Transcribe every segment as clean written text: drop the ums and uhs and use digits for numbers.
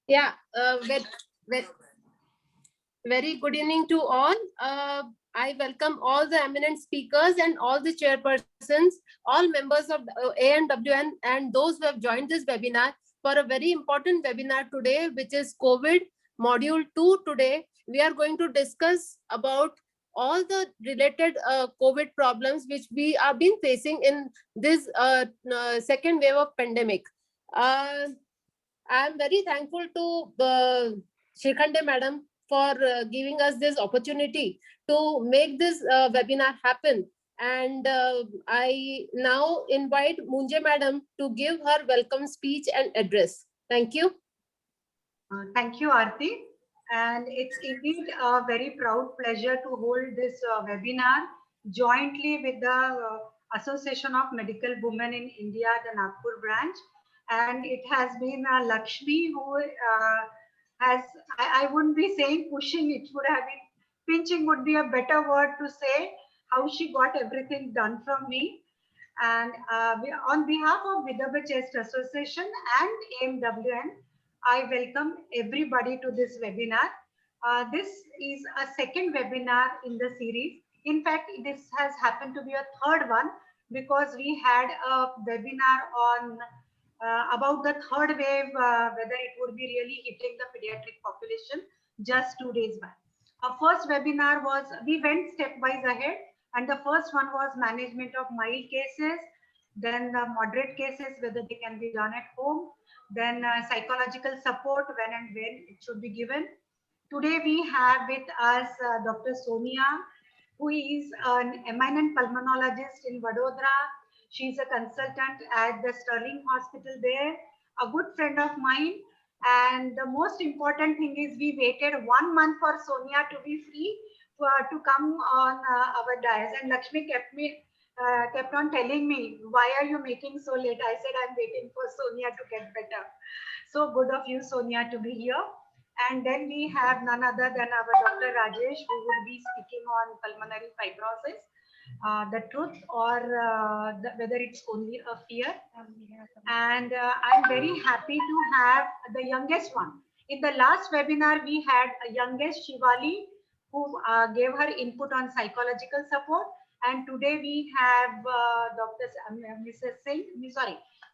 Yeah, very, very good evening to all. I welcome all the eminent speakers and all the chairpersons, all members of ANWN, and those who have joined this webinar for a very important webinar today, which is COVID Module 2. Today, we are going to discuss about all the related COVID problems which we have been facing in this second wave of pandemic. Uh, I am very thankful to Shikhande madam for giving us this opportunity to make this webinar happen. And I now invite Munje madam to give her welcome speech and address. Thank you. Thank you, Aarti. And it's indeed a very proud pleasure to hold this webinar jointly with the Association of Medical Women in India, the Nagpur branch. And it has been Lakshmi who has, I wouldn't be saying pushing, it would have been pinching would be a better word to say, how she got everything done from me. And on behalf of Vidarbha Chest Association and AMWN, I welcome everybody to this webinar. This is a second webinar in the series. In fact, this has happened to be a third one because we had a webinar on about the third wave, whether it would be really hitting the pediatric population just 2 days back. Our first webinar was, we went stepwise ahead, and the first one was management of mild cases, then the moderate cases, whether they can be done at home, then psychological support when it should be given. Today we have with us Dr. Sonia, who is an eminent pulmonologist in Vadodara. She's a consultant at the Sterling Hospital there, a good friend of mine. And the most important thing is we waited 1 month for Sonia to be free to come on our dais. And Lakshmi kept on telling me, why are you making so late? I said, I'm waiting for Sonia to get better. So good of you, Sonia, to be here. And then we have none other than our Dr. Rajesh, who will be speaking on pulmonary fibrosis, the truth or whether it's only a fear. And I'm very happy to have the youngest one. In the last webinar, we had a youngest Shivali, who gave her input on psychological support. And today we have Mrs. Singh,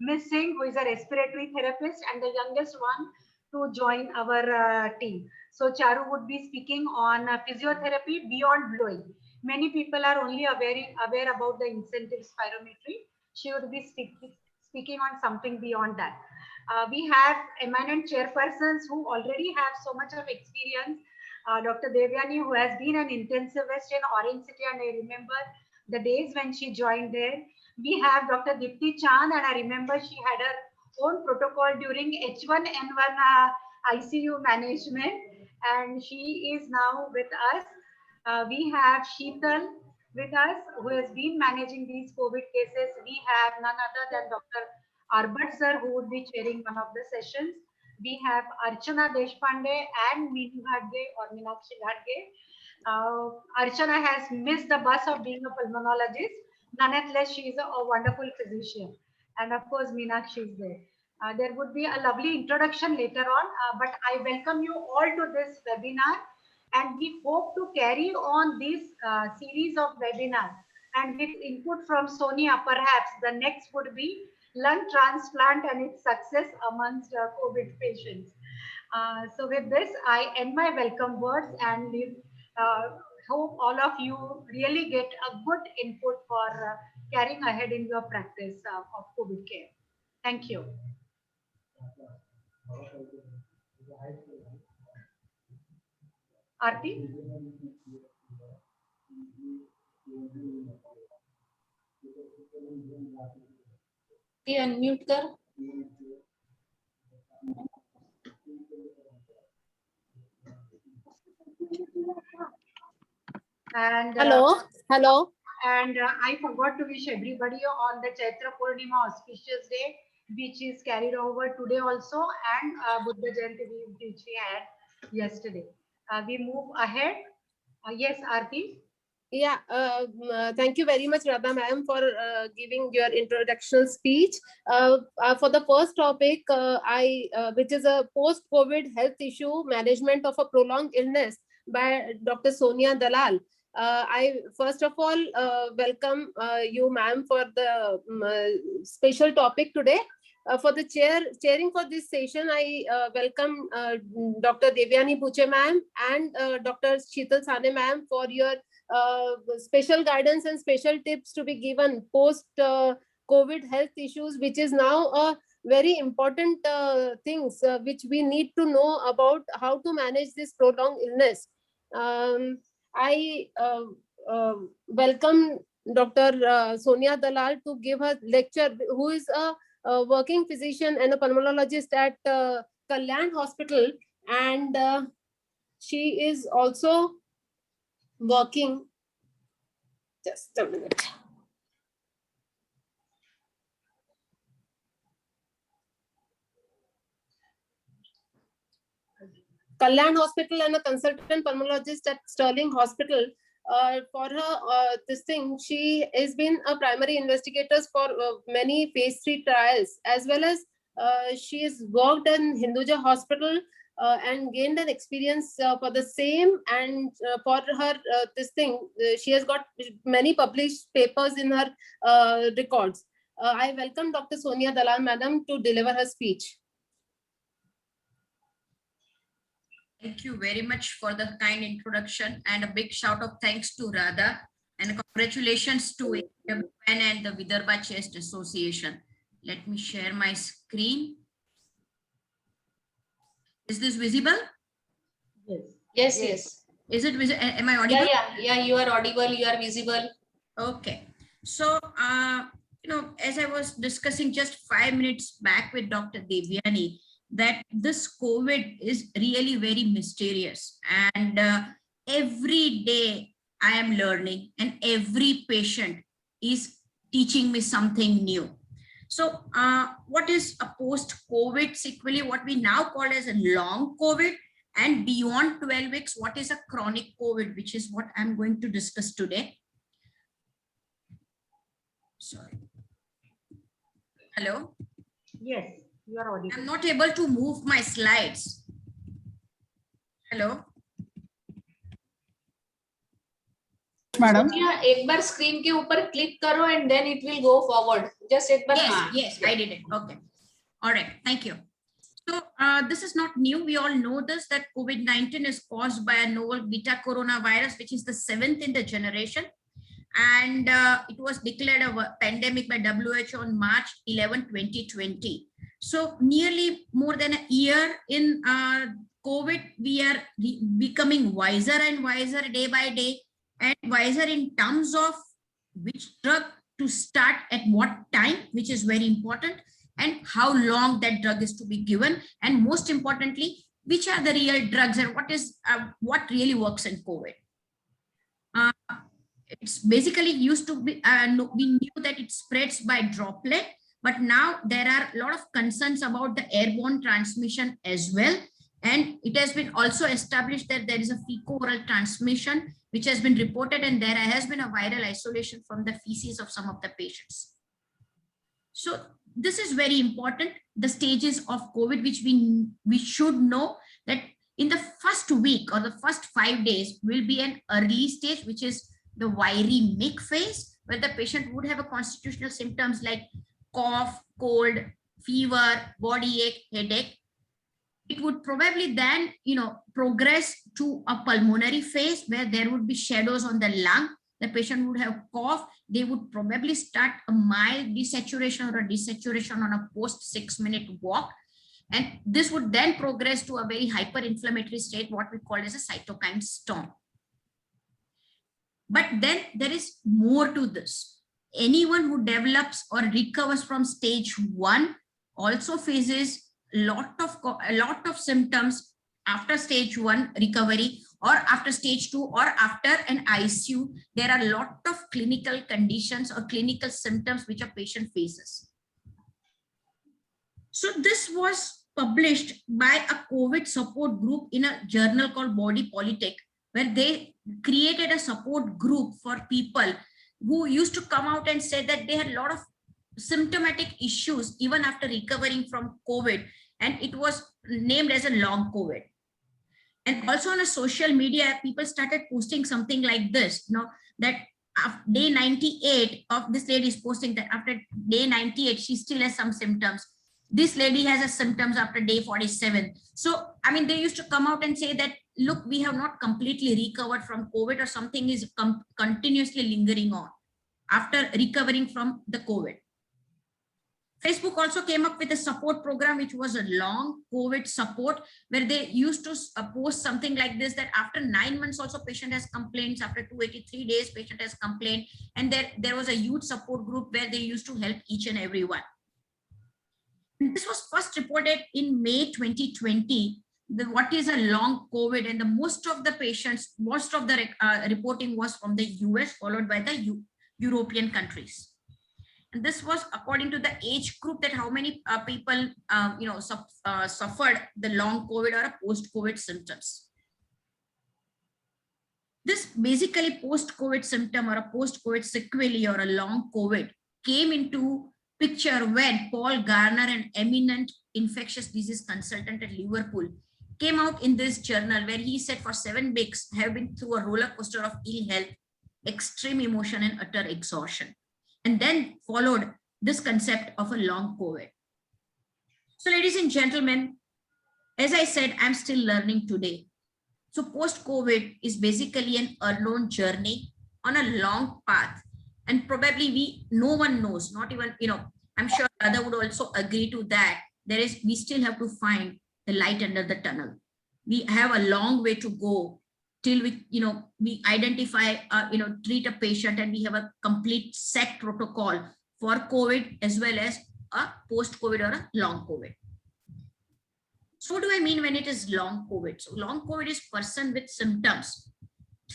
Miss Singh, who is a respiratory therapist and the youngest one to join our team. So Charu would be speaking on physiotherapy beyond blowing. Many people are only aware about the incentive spirometry. She would be speaking on something beyond that. We have eminent chairpersons who already have so much of experience. Dr. Devyani, who has been an intensivist in Orange City, and I remember the days when she joined there. We have Dr. Dipti Chand, and I remember she had her own protocol during H1N1 ICU management, and she is now with us. We have Sheetal with us, who has been managing these COVID cases. We have none other than Dr. Arbat sir, who would be chairing one of the sessions. We have Archana Deshpande and Meenu Ghadge or Meenakshi Ghadge. Archana has missed the bus of being a pulmonologist. Nonetheless, she is a wonderful physician. And of course, Meenakshi is there. There would be a lovely introduction later on, but I welcome you all to this webinar, and we hope to carry on this series of webinars. And with input from Sonia, perhaps the next would be lung transplant and its success amongst COVID patients. So with this, I end my welcome words and hope all of you really get a good input for carrying ahead in your practice of COVID care. Thank you. Aarti? Unmute कर. And hello. And I forgot to wish everybody on the Chaitra Purnima auspicious day, which is carried over today also, and Buddha Jayanti which we had yesterday. We move ahead. Yes, Aarti? Yeah, thank you very much, Radha ma'am, for giving your introductional speech. For the first topic, which is a post-COVID health issue, management of a prolonged illness by Dr. Sonia Dalal. I first of all welcome you, ma'am, for the special topic today. For the chairing for this session, I welcome Dr. Devyani Buche ma'am and Dr. Sheetal Sane ma'am for your special guidance and special tips to be given post COVID health issues, which is now a very important things which we need to know about how to manage this prolonged illness. I welcome Dr. Sonia Dalal to give her lecture, who is a working physician and a pulmonologist at Kalyan Hospital, and she is also working. Just a minute. Kalyan Hospital and a consultant pulmonologist at Sterling Hospital. For her, this thing, she has been a primary investigator for many phase 3 trials, as well as she has worked in Hinduja Hospital and gained an experience for the same. And for her, this thing, she has got many published papers in her records. I welcome Dr. Sonia Dalal, madam, to deliver her speech. Thank you very much for the kind introduction, and a big shout of thanks to Radha, and congratulations to AWN and the Vidarbha Chest Association. Let me share my screen. Is this visible? Yes, yes. Is it visible? Am I audible? Yeah, you are audible, you are visible. Okay. So, as I was discussing just 5 minutes back with Dr. Devyani, that this COVID is really very mysterious, and every day I am learning, and every patient is teaching me something new. So what is a post-COVID sequelae, what we now call as a long COVID, and beyond 12 weeks, what is a chronic COVID, which is what I'm going to discuss today. Sorry. Hello? Yes, you are audible. I'm not able to move my slides. Hello? Madam एक बार screen के ऊपर click करो and then it will go forward. Just एक बार. Yes, I did it. Okay. All right. Thank you. So this is not new. We all know this, that COVID-19 is caused by a novel beta coronavirus, which is the 7th in the generation. And it was declared a pandemic by WHO on March 11, 2020. So nearly more than a year in COVID, we are becoming wiser and wiser day by day, and wiser in terms of which drug to start at what time, which is very important, and how long that drug is to be given, and most importantly, which are the real drugs and what really works in COVID. It's basically used to be, we knew that it spreads by droplet, but now there are a lot of concerns about the airborne transmission as well. And it has been also established that there is a fecal-oral transmission, which has been reported, and there has been a viral isolation from the feces of some of the patients. So this is very important, the stages of COVID, which we should know that in the first week or the first 5 days will be an early stage, which is the viremic phase, where the patient would have a constitutional symptoms like cough, cold, fever, body ache, headache. It would probably then, progress to a pulmonary phase where there would be shadows on the lung. The patient would have cough. They would probably start a mild desaturation or a desaturation on a post 6-minute walk. And this would then progress to a very hyperinflammatory state, what we call as a cytokine storm. But then there is more to this. Anyone who develops or recovers from stage 1 also faces a lot of symptoms after stage 1 recovery, or after stage 2, or after an ICU. There are a lot of clinical conditions or clinical symptoms which a patient faces. So this was published by a COVID support group in a journal called Body Politic, where they created a support group for people who used to come out and say that they had a lot of symptomatic issues even after recovering from COVID, and it was named as a long COVID. And also on a social media, people started posting something like this, that day 98 of this lady is posting that after day 98, she still has some symptoms. This lady has a symptoms after day 47. So, I mean, they used to come out and say that, look, we have not completely recovered from COVID, or something is continuously lingering on after recovering from the COVID. Facebook also came up with a support program, which was a long COVID support, where they used to post something like this, that after 9 months also patient has complaints, after 283 days patient has complained, and there was a huge support group where they used to help each and every one. This was first reported in May 2020, what is a long COVID, and the most of the patients, most of the reporting was from the US, followed by the European countries. And this was according to the age group, that how many people suffered the long COVID or a post-COVID symptoms. This basically post-COVID symptom or a post-COVID sequelae or a long COVID came into picture when Paul Garner, an eminent infectious disease consultant at Liverpool, came out in this journal, where he said for 7 weeks have been through a roller coaster of ill health, extreme emotion and utter exhaustion. And then followed this concept of a long COVID. So ladies and gentlemen, as I said, I'm still learning today. So post-COVID is basically an unknown journey on a long path. And probably no one knows, not even, I'm sure Radha would also agree to that. We still have to find the light under the tunnel. We have a long way to go till we identify, treat a patient, and we have a complete set protocol for COVID as well as a post-COVID or a long COVID. So what do I mean when it is long COVID? So long COVID is person with symptoms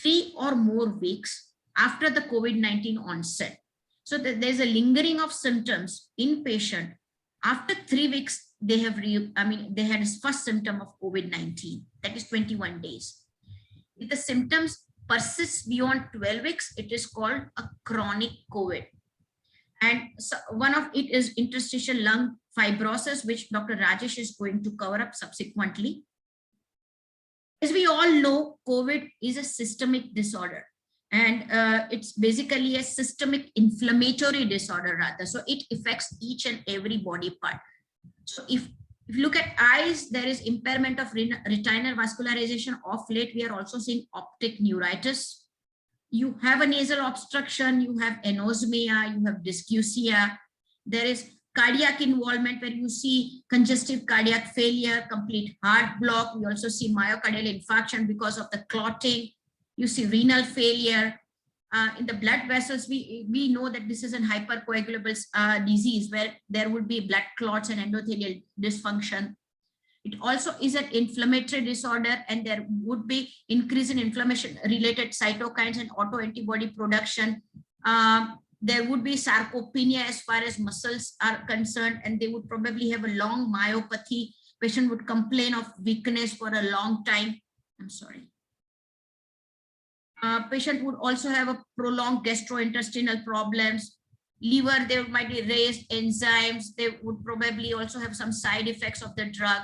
3 or more weeks after the COVID-19 onset. So there's a lingering of symptoms in patient. After 3 weeks, they had his first symptom of COVID-19, that is 21 days. If the symptoms persist beyond 12 weeks, it is called a chronic COVID. And so one of it is interstitial lung fibrosis, which Dr. Rajesh is going to cover up subsequently. As we all know, COVID is a systemic disorder, and it's basically a systemic inflammatory disorder rather. So it affects each and every body part. So if you look at eyes, there is impairment of retinal vascularization. Of late, we are also seeing optic neuritis. You have a nasal obstruction, you have anosmia, you have dysgeusia. There is cardiac involvement, where you see congestive cardiac failure, complete heart block. We also see myocardial infarction because of the clotting. You see renal failure. In the blood vessels, we know that this is an hypercoagulable disease, where there would be blood clots and endothelial dysfunction. It also is an inflammatory disorder, and there would be increase in inflammation related cytokines and autoantibody production. There would be sarcopenia as far as muscles are concerned, and they would probably have a long myopathy. Patient would complain of weakness for a long time. I'm sorry. Patient would also have a prolonged gastrointestinal problems. Liver, there might be raised enzymes. They would probably also have some side effects of the drug.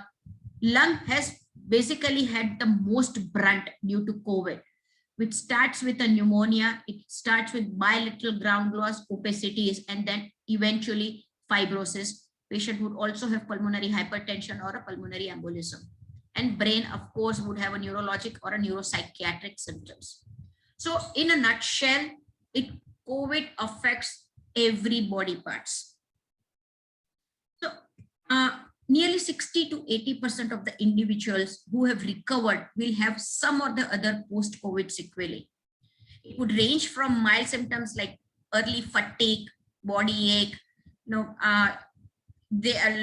Lung has basically had the most brunt due to COVID, which starts with a pneumonia. It starts with bilateral ground glass opacities, and then eventually fibrosis. Patient would also have pulmonary hypertension or a pulmonary embolism. And brain, of course, would have a neurologic or a neuropsychiatric symptoms. So in a nutshell, COVID affects every body parts. So nearly 60 to 80% of the individuals who have recovered will have some or the other post-COVID sequelae. It would range from mild symptoms like early fatigue, body ache,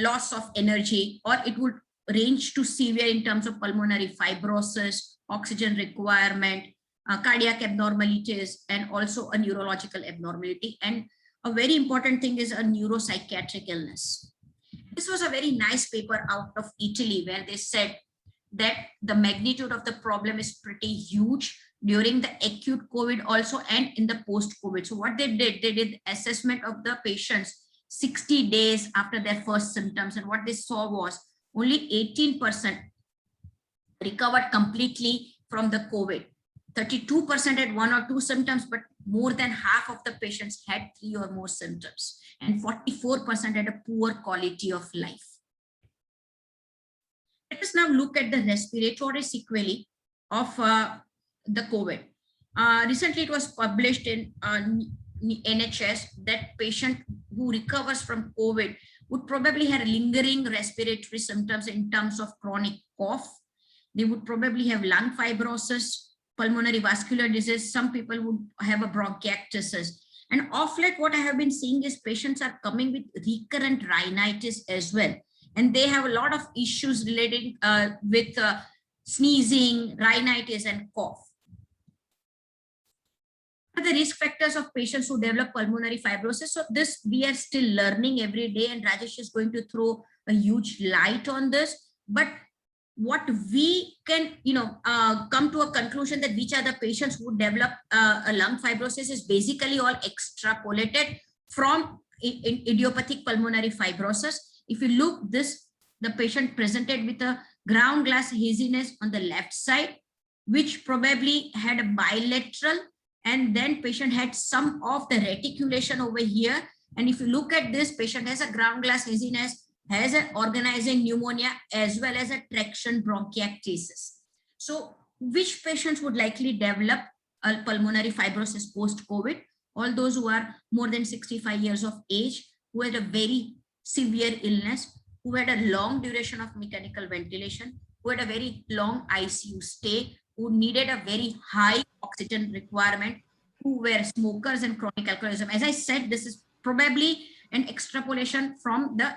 loss of energy, or it would range to severe in terms of pulmonary fibrosis, oxygen requirement, cardiac abnormalities, and also a neurological abnormality. And a very important thing is a neuropsychiatric illness. This was a very nice paper out of Italy, where they said that the magnitude of the problem is pretty huge during the acute COVID also and in the post-COVID. So what they did assessment of the patients 60 days after their first symptoms, and what they saw was only 18% recovered completely from the COVID. 32% had 1 or 2 symptoms, but more than half of the patients had 3 or more symptoms, and 44% had a poor quality of life. Let us now look at the respiratory sequelae of the COVID. Recently, it was published in NHS that patient who recovers from COVID would probably have lingering respiratory symptoms in terms of chronic cough. They would probably have lung fibrosis, pulmonary vascular disease. Some people would have a bronchiectasis. And of late, what I have been seeing is patients are coming with recurrent rhinitis as well. And they have a lot of issues related with sneezing, rhinitis, and cough. What are the risk factors of patients who develop pulmonary fibrosis? So this we are still learning every day, and Rajesh is going to throw a huge light on this. But what we can, come to a conclusion that which are the patients who develop a lung fibrosis is basically all extrapolated from idiopathic pulmonary fibrosis. If you look this, the patient presented with a ground glass haziness on the left side, which probably had a bilateral, and then patient had some of the reticulation over here. And if you look at this, patient has a ground glass haziness, has an organizing pneumonia, as well as a traction bronchiectasis. So which patients would likely develop a pulmonary fibrosis post-COVID? All those who are more than 65 years of age, who had a very severe illness, who had a long duration of mechanical ventilation, who had a very long ICU stay, who needed a very high oxygen requirement, who were smokers and chronic alcoholism. As I said, this is probably an extrapolation from the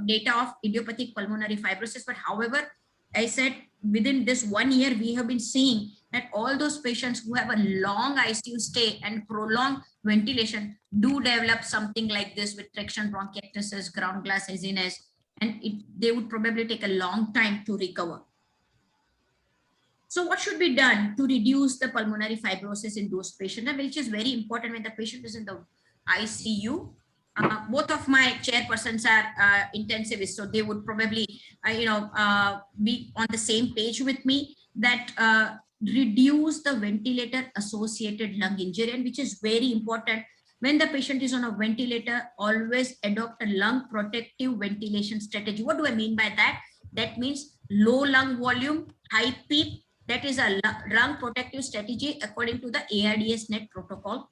data of idiopathic pulmonary fibrosis. But however, I said within this 1 year, we have been seeing that all those patients who have a long ICU stay and prolonged ventilation do develop something like this with traction bronchiectasis, ground glass haziness, and they would probably take a long time to recover. So what should be done to reduce the pulmonary fibrosis in those patients, which is very important when the patient is in the ICU. Both of my chairpersons are intensivists, so they would probably, be on the same page with me that reduce the ventilator-associated lung injury, and which is very important. When the patient is on a ventilator, always adopt a lung protective ventilation strategy. What do I mean by that? That means low lung volume, high PEEP. That is a lung protective strategy according to the ARDS NET protocol.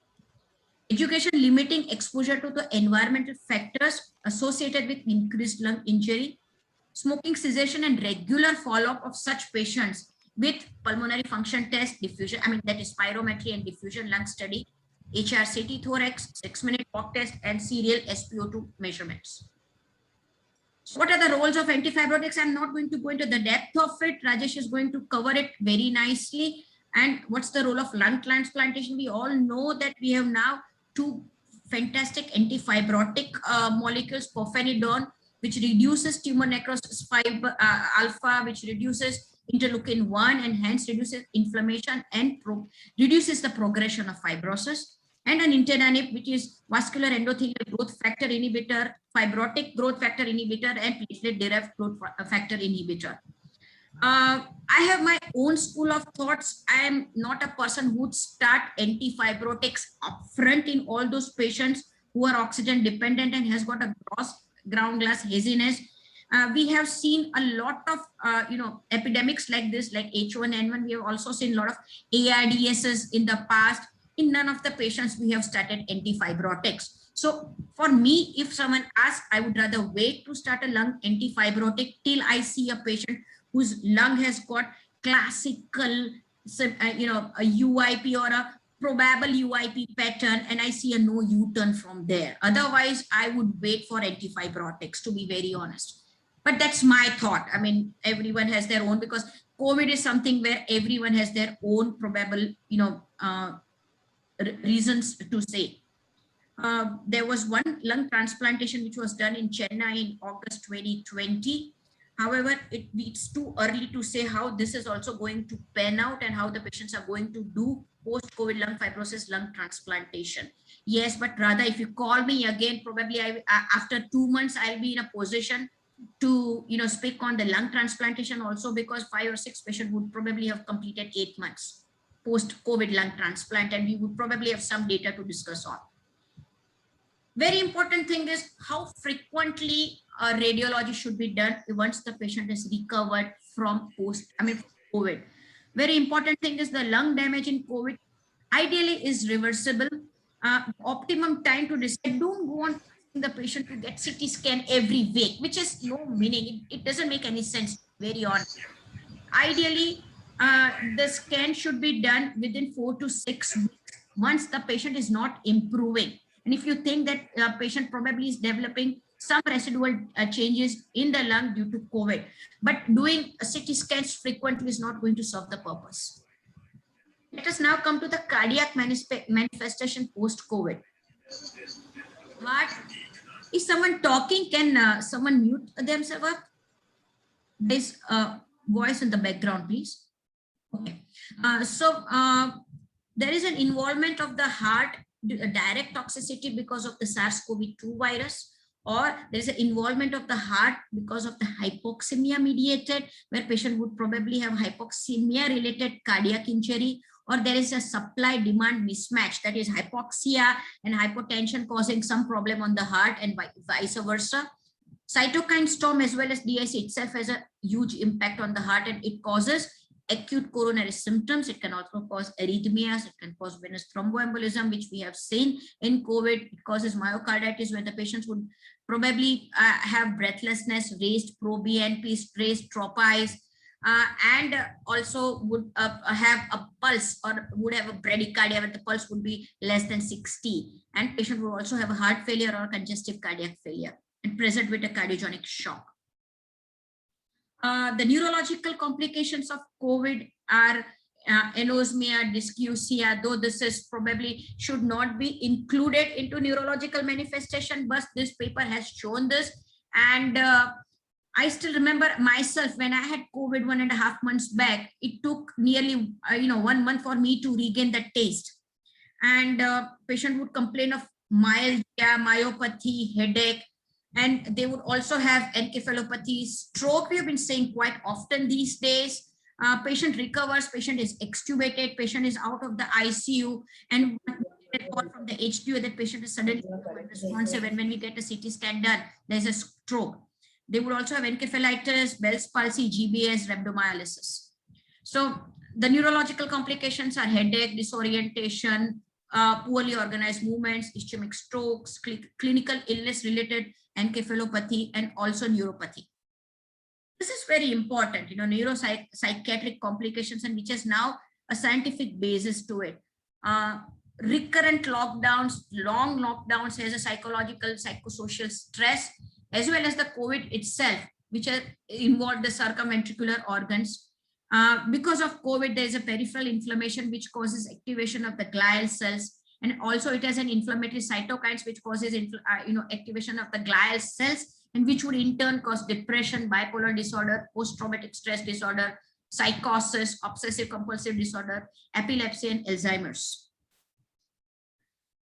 Education limiting exposure to the environmental factors associated with increased lung injury. Smoking cessation and regular follow-up of such patients with pulmonary function test, diffusion, that is spirometry and diffusion lung study, HRCT thorax, 6-minute walk test, and serial SpO2 measurements. So what are the roles of antifibrotics? I'm not going to go into the depth of it. Rajesh is going to cover it very nicely. And what's the role of lung transplantation? We all know that we have now 2 fantastic antifibrotic molecules, pirfenidone, which reduces tumor necrosis alpha, which reduces interleukin-1 and hence reduces inflammation and reduces the progression of fibrosis. And an nintedanib, which is vascular endothelial growth factor inhibitor, fibrotic growth factor inhibitor, and platelet-derived growth factor inhibitor. I have my own school of thoughts. I am not a person who would start antifibrotics upfront in all those patients who are oxygen dependent and has got a ground glass haziness. We have seen a lot of epidemics like this, like H1N1. We have also seen a lot of ARDSs in the past. In none of the patients we have started antifibrotics. So for me, if someone asks, I would rather wait to start a lung antifibrotic till I see a patient whose lung has got classical, a UIP or a probable UIP pattern, and I see a no U-turn from there. Otherwise, I would wait for antifibrotics, to be very honest. But that's my thought. Everyone has their own, because COVID is something where everyone has their own probable, reasons to say. There was one lung transplantation which was done in Chennai in August 2020. However, it's too early to say how this is also going to pan out and how the patients are going to do post-COVID lung fibrosis lung transplantation. Yes, but rather if you call me again, probably after 2 months, I'll be in a position to speak on the lung transplantation also, because 5 or 6 patients would probably have completed 8 months post-COVID lung transplant, and we would probably have some data to discuss on. Very important thing is how frequently radiology should be done once the patient is recovered from COVID. Very important thing is the lung damage in COVID ideally is reversible. Optimum time to decide, don't go on the patient to get CT scan every week, which is no meaning. It doesn't make any sense, very honest. Ideally, the scan should be done within 4 to 6 weeks once the patient is not improving. And if you think that a patient probably is developing some residual changes in the lung due to COVID, but doing CT scans frequently is not going to serve the purpose. Let us now come to the cardiac manifestation post-COVID. What is someone talking? Can someone mute themselves up? There's a voice in the background, please. Okay. There is an involvement of the heart, a direct toxicity because of the SARS-CoV-2 virus, or there is an involvement of the heart because of the hypoxemia mediated, where patient would probably have hypoxemia related cardiac injury, or there is a supply demand mismatch, that is hypoxia and hypotension causing some problem on the heart and vice versa. Cytokine storm as well as DIC itself has a huge impact on the heart, and it causes acute coronary symptoms. It can also cause arrhythmias. It can cause venous thromboembolism, which we have seen in COVID. It causes myocarditis, where the patients would probably have breathlessness, raised pro-BNP, raised tropies, and also would have a pulse, or would have a bradycardia where the pulse would be less than 60. And patient would also have a heart failure or congestive cardiac failure and present with a cardiogenic shock. The neurological complications of COVID are anosmia, dysgeusia, though this is probably should not be included into neurological manifestation, but this paper has shown this. And I still remember myself when I had COVID 1.5 months back, it took nearly 1 month for me to regain the taste. And patient would complain of myalgia, myopathy, headache, and they would also have encephalopathy, stroke. We have been saying quite often these days. Patient recovers, patient is extubated, patient is out of the ICU, and call from the HDO that patient is suddenly responsive, and when we get a CT scan done, there's a stroke. They would also have encephalitis, Bell's palsy, GBS, rhabdomyolysis. So the neurological complications are headache, disorientation, poorly organized movements, ischemic strokes, clinical illness related encephalopathy, and also neuropathy. This is very important, neuropsychiatric complications, and which is now a scientific basis to it. Recurrent lockdowns, long lockdowns has a psychological, psychosocial stress, as well as the COVID itself, which involved the circumventricular organs. Because of COVID, there is a peripheral inflammation which causes activation of the glial cells, and also it has an inflammatory cytokines which causes activation of the glial cells, and which would in turn cause depression, bipolar disorder, post-traumatic stress disorder, psychosis, obsessive compulsive disorder, epilepsy, and Alzheimer's.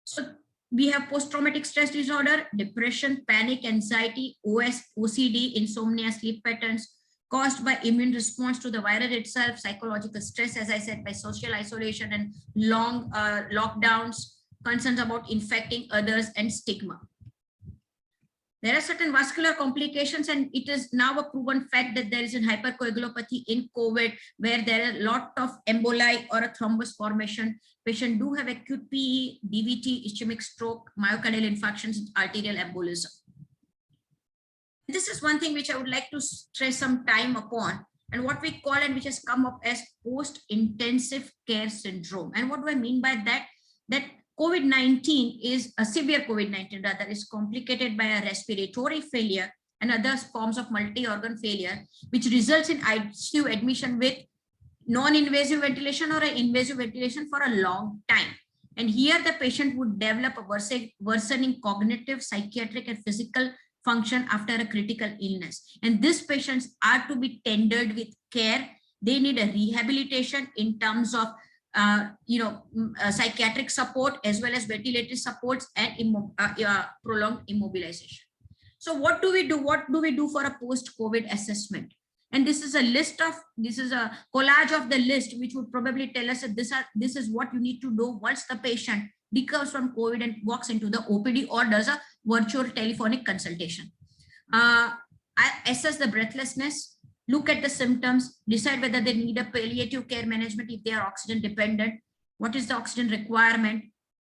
So we have post-traumatic stress disorder, depression, panic, anxiety, OCD, insomnia, sleep patterns caused by immune response to the virus itself, psychological stress, as I said, by social isolation and long lockdowns, concerns about infecting others, and stigma. There are certain vascular complications, and it is now a proven fact that there is a hypercoagulopathy in COVID, where there are a lot of emboli or a thrombus formation. Patients do have acute PE, DVT, ischemic stroke, myocardial infarctions, arterial embolism. This is one thing which I would like to stress some time upon, and what we call, and which has come up as post-intensive care syndrome. And what do I mean by that? That COVID-19 is a severe COVID-19 rather is complicated by a respiratory failure and other forms of multi-organ failure, which results in ICU admission with non-invasive ventilation or an invasive ventilation for a long time. And here the patient would develop a worsening cognitive, psychiatric, and physical function after a critical illness. And these patients are to be tended with care. They need a rehabilitation in terms of psychiatric support as well as ventilator supports and prolonged immobilization. So what do we do? What do we do for a post-COVID assessment? And this is a collage of the list, which would probably tell us that this is what you need to do once the patient recovers from COVID and walks into the OPD or does a virtual telephonic consultation. I assess the breathlessness, look at the symptoms, decide whether they need a palliative care management if they are oxygen dependent, what is the oxygen requirement,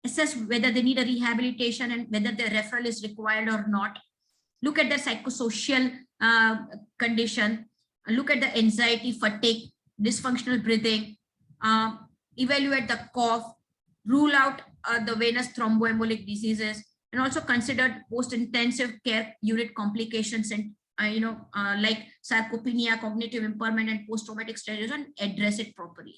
assess whether they need a rehabilitation and whether the referral is required or not, look at the psychosocial condition, look at the anxiety, fatigue, dysfunctional breathing, evaluate the cough, rule out the venous thromboembolic diseases, and also consider post-intensive care unit complications and like sarcopenia, cognitive impairment, and post-traumatic stress disorder, and address it properly.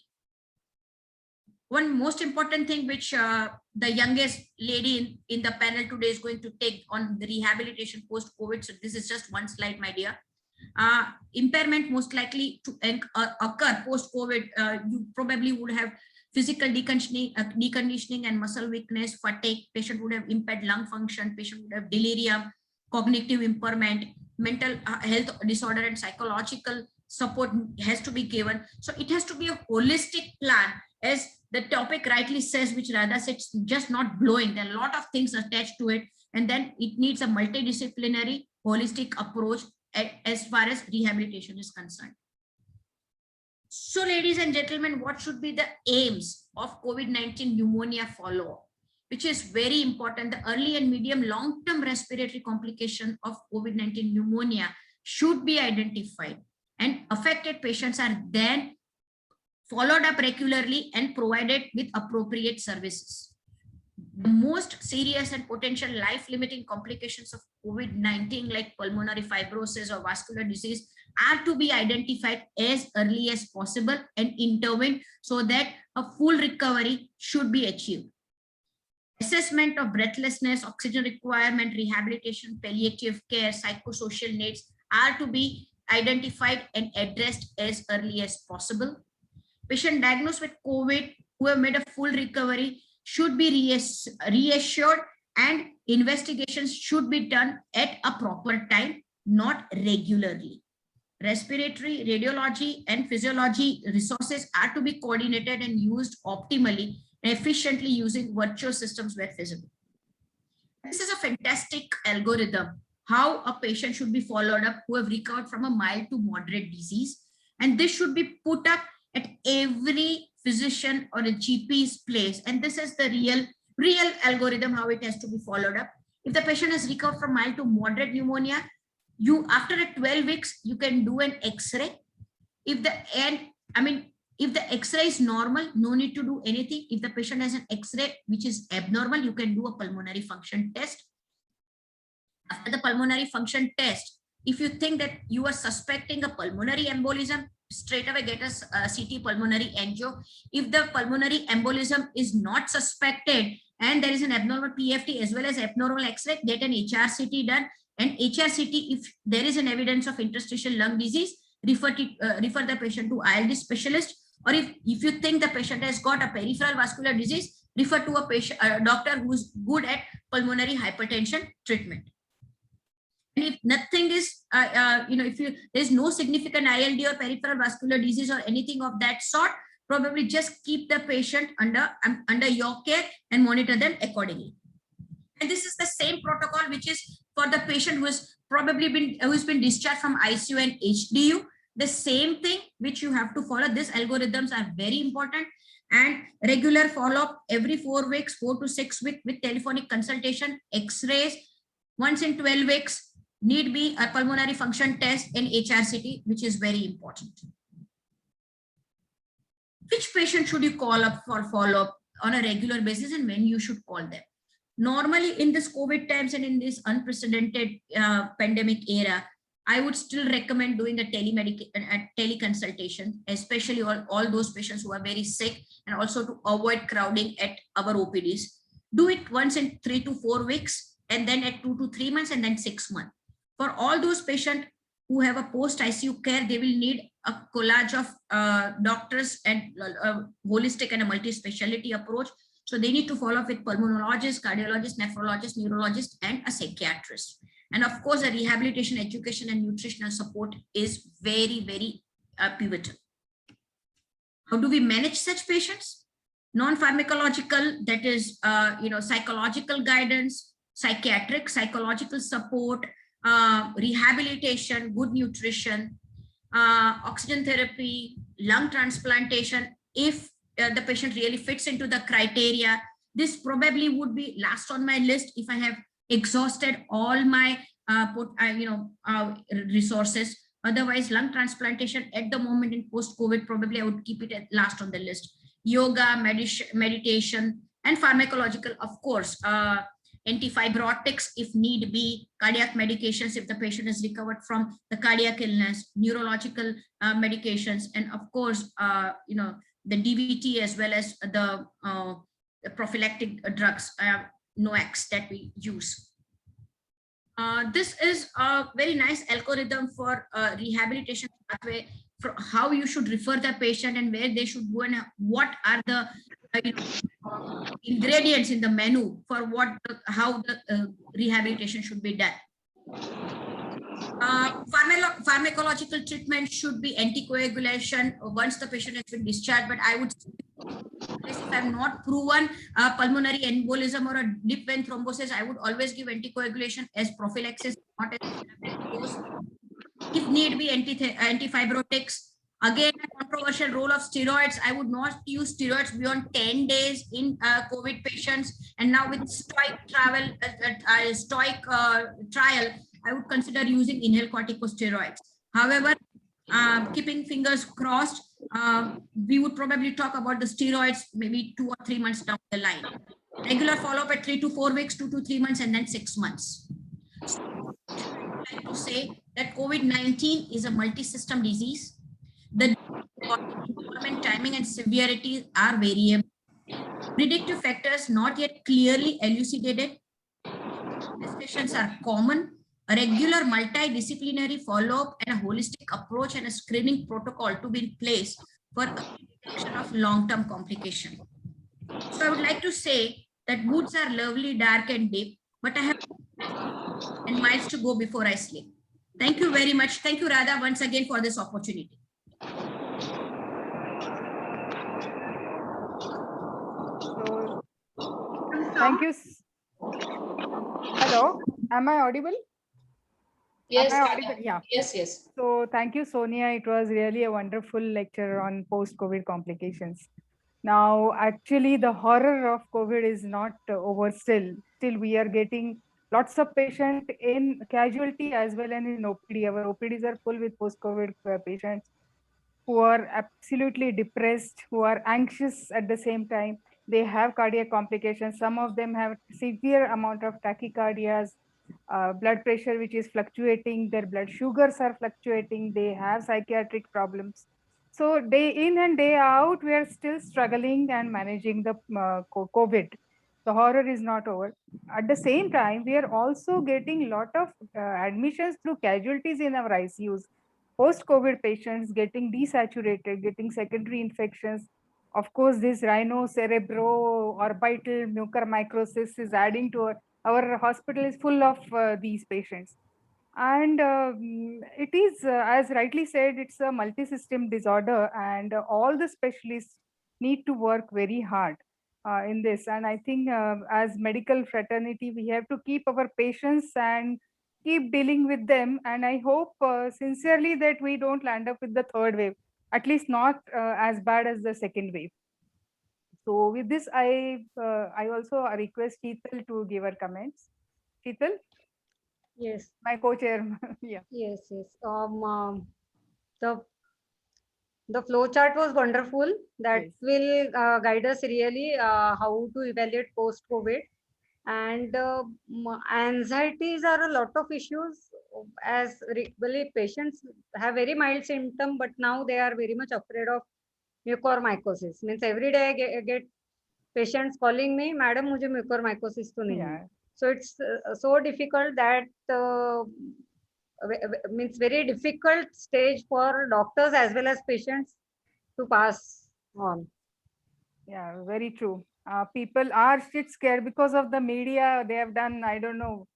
One most important thing which the youngest lady in the panel today is going to take on the rehabilitation post-COVID. So this is just one slide, my dear. Impairment most likely to occur post-COVID. You probably would have physical deconditioning and muscle weakness, fatigue. Patient would have impaired lung function. Patient would have delirium, cognitive impairment, mental health disorder, and psychological support has to be given. So it has to be a holistic plan, as the topic rightly says, which Radha said, it's just not blowing. There are a lot of things attached to it, and then it needs a multidisciplinary, holistic approach as far as rehabilitation is concerned. So, ladies and gentlemen, what should be the aims of COVID-19 pneumonia follow-up, which is very important? The early and medium long-term respiratory complication of COVID-19 pneumonia should be identified, and affected patients are then followed up regularly and provided with appropriate services. The most serious and potential life-limiting complications of COVID-19, like pulmonary fibrosis or vascular disease, are to be identified as early as possible and intervened so that a full recovery should be achieved. Assessment of breathlessness, oxygen requirement, rehabilitation, palliative care, psychosocial needs are to be identified and addressed as early as possible. Patient diagnosed with COVID who have made a full recovery should be reassured, and investigations should be done at a proper time, not regularly. Respiratory, radiology, and physiology resources are to be coordinated and used optimally and efficiently using virtual systems where feasible. This is a fantastic algorithm, how a patient should be followed up who have recovered from a mild to moderate disease. And this should be put up at every physician or a GP's place. And this is the real algorithm, how it has to be followed up. If the patient has recovered from mild to moderate pneumonia, after 12 weeks, you can do an X-ray. If the X-ray is normal, no need to do anything. If the patient has an X-ray which is abnormal, you can do a pulmonary function test. After the pulmonary function test, if you think that you are suspecting a pulmonary embolism, straight away get a CT pulmonary angio. If the pulmonary embolism is not suspected and there is an abnormal PFT as well as abnormal X-ray, get an HRCT done. And HRCT, if there is an evidence of interstitial lung disease, refer the patient to ILD specialist. Or if you think the patient has got a peripheral vascular disease, refer to a doctor who is good at pulmonary hypertension treatment. And if nothing is, there's no significant ILD or peripheral vascular disease or anything of that sort, probably just keep the patient under your care and monitor them accordingly. And this is the same protocol which is for the patient who has been discharged from ICU and HDU. The same thing which you have to follow. These algorithms are very important, and regular follow-up every 4 weeks, 4 to 6 weeks with telephonic consultation, X-rays, once in 12 weeks, need be a pulmonary function test and HRCT, which is very important. Which patient should you call up for follow-up on a regular basis, and when you should call them? Normally in this COVID times and in this unprecedented pandemic era, I would still recommend doing a teleconsultation, especially all those patients who are very sick, and also to avoid crowding at our OPDs. Do it once in 3 to 4 weeks, and then at 2 to 3 months, and then 6 months. For all those patients who have a post-ICU care, they will need a collage of doctors and holistic and a multi-speciality approach. So they need to follow up with pulmonologist, cardiologist, nephrologist, neurologist, and a psychiatrist. And of course, the rehabilitation, education, and nutritional support is very, very pivotal. How do we manage such patients? Non-pharmacological, that is, psychological guidance, psychiatric, psychological support, rehabilitation, good nutrition, oxygen therapy, lung transplantation. If the patient really fits into the criteria, this probably would be last on my list if I have exhausted all my resources. Otherwise, lung transplantation at the moment in post-COVID, probably I would keep it at last on the list. Yoga, meditation, and pharmacological, of course, antifibrotics if need be, cardiac medications if the patient is recovered from the cardiac illness, neurological medications, and of course, the DVT as well as the prophylactic drugs, NOACs that we use. This is a very nice algorithm for rehabilitation pathway, for how you should refer the patient and where they should go and what are the ingredients in the menu for how the rehabilitation should be done. Pharmacological treatment should be anticoagulation once the patient has been discharged, but I would say if I'm not proven pulmonary embolism or a deep vein thrombosis, I would always give anticoagulation as prophylaxis, not as dose. If need be, antifibrotics. Again, a controversial role of steroids. I would not use steroids beyond 10 days in COVID patients. And now with STOIC trial, I would consider using inhaled corticosteroids. However, keeping fingers crossed, we would probably talk about the steroids maybe 2 or 3 months down the line. Regular follow-up at 3 to 4 weeks, 2 to 3 months, and then 6 months. So, I would like to say that COVID-19 is a multi-system disease. The development timing and severity are variable. Predictive factors not yet clearly elucidated. Manifestations are common. A regular multidisciplinary follow-up and a holistic approach and a screening protocol to be in place for detection of long-term complication. So I would like to say that woods are lovely, dark and deep, but I have and miles to go before I sleep. Thank you very much. Thank you, Radha, once again for this opportunity. So, thank you. Hello, am I audible? Yes, Am I Radha. audible? Yeah. Yes. So thank you, Sonia. It was really a wonderful lecture on post-COVID complications. Now, actually, the horror of COVID is not over still. Still, we are getting lots of patients in casualty as well as in OPD. Our OPDs are full with post-COVID patients who are absolutely depressed, who are anxious at the same time. They have cardiac complications. Some of them have severe amount of tachycardias, blood pressure which is fluctuating, their blood sugars are fluctuating, they have psychiatric problems. So day in and day out, we are still struggling and managing the COVID. The horror is not over. At the same time, we are also getting a lot of admissions through casualties in our ICUs. Post-COVID patients getting desaturated, getting secondary infections. Of course, this rhinocerebroorbital mucormycosis is adding to our hospital is full of these patients. And it is, as rightly said, it's a multi-system disorder and all the specialists need to work very hard in this. And I think as medical fraternity, we have to keep our patients and keep dealing with them. And I hope sincerely that we don't land up with the third wave, at least not as bad as the second wave. So with this, I also request Sheetal to give her comments. Sheetal? Yes. My co-chair. Yeah. Yes. The flow chart was wonderful. That Yes. will guide us really how to evaluate post-COVID. And anxieties are a lot of issues as really patients have very mild symptom, but now they are very much afraid of mucormycosis. Means every day I get patients calling me, Madam, मुझे mucormycosis तो नहीं है. Yeah. So it's so difficult that means very difficult stage for doctors as well as patients to pass on. Yeah, very true. People are shit scared because of the media. They have done, I don't know,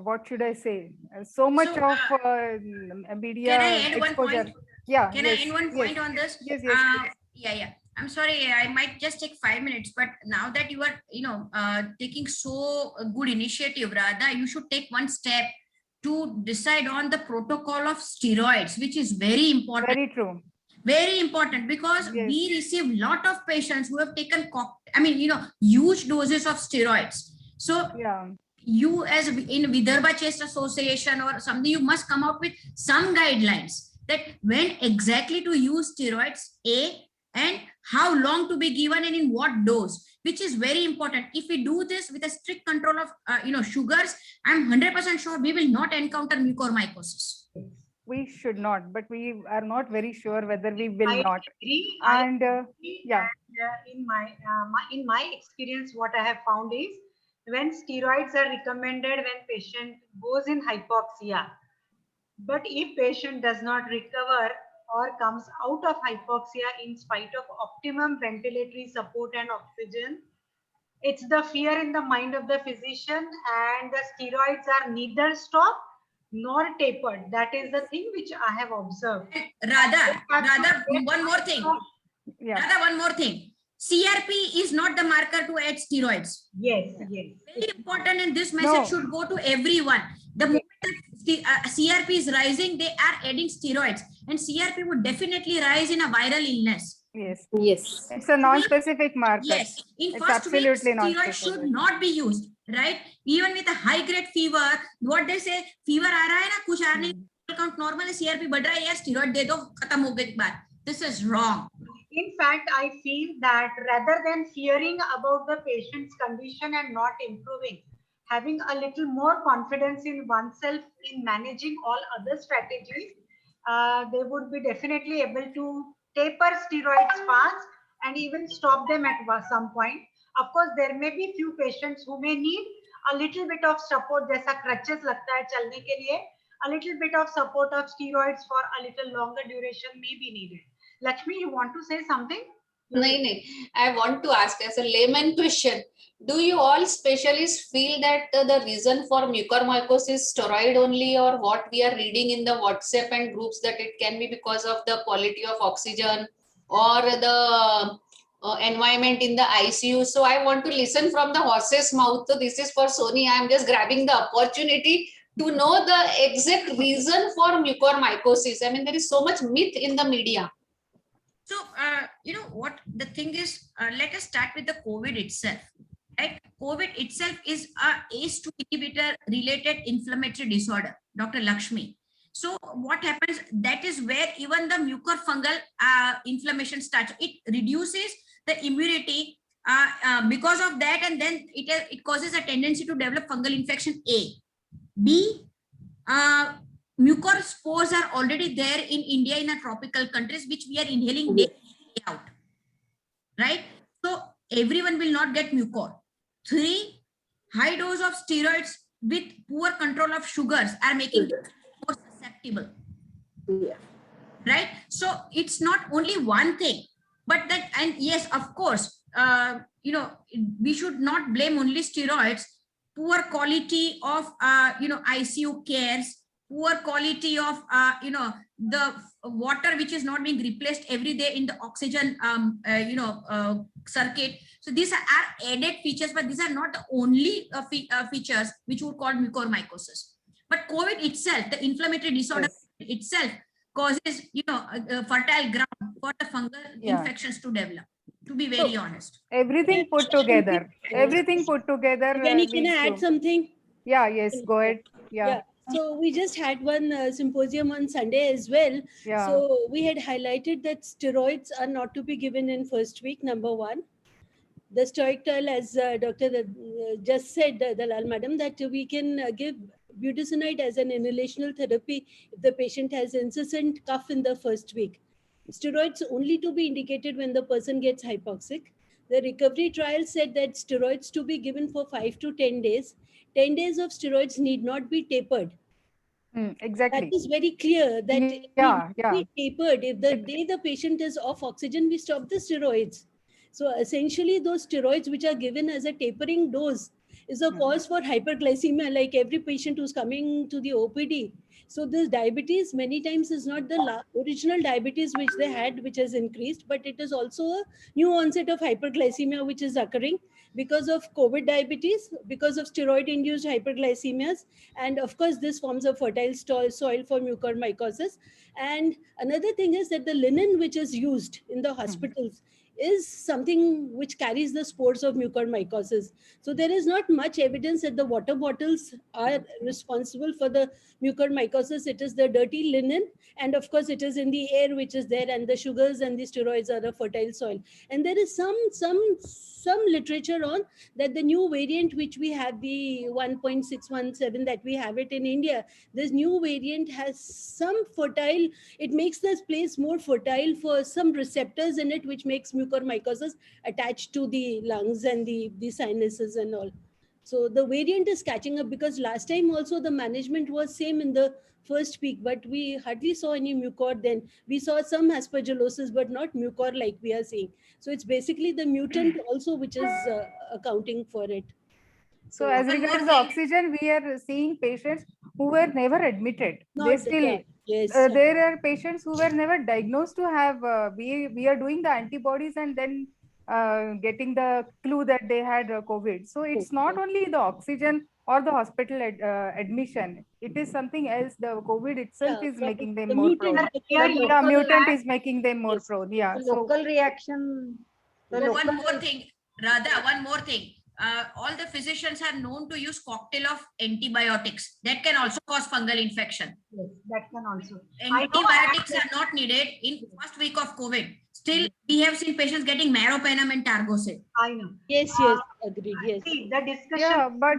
what should I say? So much So, of can I media add one exposure. point? Yeah, Can yes, I end one yes, point on this? yes, yes, please. Yeah. I'm sorry, I might just take 5 minutes, but now that you are, taking so good initiative, Radha, you should take one step to decide on the protocol of steroids, which is very important. Very true. Very important, because Yes. we receive lot of patients who have taken, huge doses of steroids. So Yeah. you, as in Vidarbha Chest Association or something, you must come up with some guidelines that when exactly to use steroids, and how long to be given and in what dose, which is very important. If we do this with a strict control of sugars, I'm 100% sure we will not encounter mucormycosis. We should not, but we are not very sure whether we will I not. agree. And yeah, In my experience, what I have found is when steroids are recommended when patient goes in hypoxia, but if patient does not recover or comes out of hypoxia in spite of optimum ventilatory support and oxygen, it's the fear in the mind of the physician, and the steroids are neither stopped nor tapered. That is the thing which I have observed. Radha, one more thing. yeah, Radha, one more thing. CRP is not the marker to add steroids. Yes, yes. Very important, and this message No. should go to everyone. The moment the CRP is rising, they are adding steroids, and CRP would definitely rise in a viral illness. yes, Yes. it's a non-specific marker. Yes, in It's first week, absolutely steroids should non-specific. not be used, right? Even with a high grade fever, what they say, fever aa raha hai na, kuch aa nahi, count normal है, CRP बढ़ रहा है, यार steroid दे दो, खत्म हो गई बात. This is wrong. In fact, I feel that rather than fearing about the patient's condition and not improving, having a little more confidence in oneself in managing all other strategies, they would be definitely able to taper steroids fast and even stop them at some point. Of course, there may be few patients who may need a little bit of support, जैसा crutches लगता है चलने के लिए, a little bit of support of steroids for a little longer duration may be needed. Lakshmi, you want to say something? No. I want to ask as a layman question. Do you all specialists feel that the reason for mucormycosis is steroid only, or what we are reading in the WhatsApp and groups that it can be because of the quality of oxygen or the environment in the ICU? So I want to listen from the horse's mouth. So this is for Soni. I am just grabbing the opportunity to know the exact reason for mucormycosis. I mean, there is so much myth in the media. So, what the thing is, let us start with the COVID itself. Right? COVID itself is a ACE2 inhibitor related inflammatory disorder, Dr. Lakshmi. So what happens, that is where even the mucofungal inflammation starts. It reduces the immunity because of that, and then it causes a tendency to develop fungal infection A. B, mucorspores are already there in India in a tropical countries, which we are inhaling day out, right? So everyone will not get mucor. 3, high dose of steroids with poor control of sugars are making them more susceptible. Yeah. Right? So it's not only one thing, but that, and yes, of course, we should not blame only steroids. Poor quality of, ICU cares, poor quality of, the water which is not being replaced every day in the oxygen, circuit. So these are added features, but these are not the only features which would cause mucormycosis. But COVID itself, the inflammatory disorder itself causes, fertile ground for the fungal infections to develop, to be very honest. Everything put together. Everything put together. Can I add something? Yeah, yes, go ahead. Yeah. So we just had one symposium on Sunday as well. Yeah. So we had highlighted that steroids are not to be given in first week, number one. The steroid trial, as Dr. Just said, Dalal Madam, that we can give budesonide as an inhalational therapy if the patient has incessant cough in the first week. Steroids only to be indicated when the person gets hypoxic. The recovery trial said that steroids to be given for 5 to 10 days. 10 days of steroids need not be tapered. That Exactly. is very clear that Yeah, yeah. we tapered. If the day the patient is off oxygen, we stop the steroids. So essentially, those steroids which are given as a tapering dose is a cause for hyperglycemia, like every patient who's coming to the OPD. So this diabetes many times is not the original diabetes which they had, which has increased, but it is also a new onset of hyperglycemia which is occurring because of COVID diabetes, because of steroid-induced hyperglycemias, and of course this forms a fertile soil for mucormycosis. And another thing is that the linen which is used in the hospitals is something which carries the spores of mucormycosis. So there is not much evidence that the water bottles are responsible for the mucormycosis. It is the dirty linen, and of course it is in the air which is there, and the sugars and the steroids are a fertile soil. And there is some literature on that the new variant which we have, the 1.617, that we have it in India, this new variant has some fertile, it makes this place more fertile for some receptors in it which makes mucormycosis attached to the lungs and the sinuses and all. So the variant is catching up, because last time also the management was same in the first peak, but we hardly saw any mucor then. We saw some aspergillosis, but not mucor like we are seeing. So it's basically the mutant also which is accounting for it. So as One more regards the thing. oxygen, we are seeing patients who were never admitted. They Not still, that, yes. there are patients who were never diagnosed to have, we are doing the antibodies and then getting the clue that they had COVID. So it's not only the oxygen or the hospital admission. It is something else. The COVID itself Yeah, is making them The more mutant, prone. Here the you Yeah, local, mutant is making them more Yes. prone. Yeah. the So local reaction, the One local, more thing, Radha, one more thing. All the physicians are known to use cocktail of antibiotics. That can also cause fungal infection. Yes, that can also. I know, Antibiotics are not needed in first week of COVID. Still, we have seen patients getting meropenem and targocid. I know. yes, agreed, yes. See, the discussion yeah, but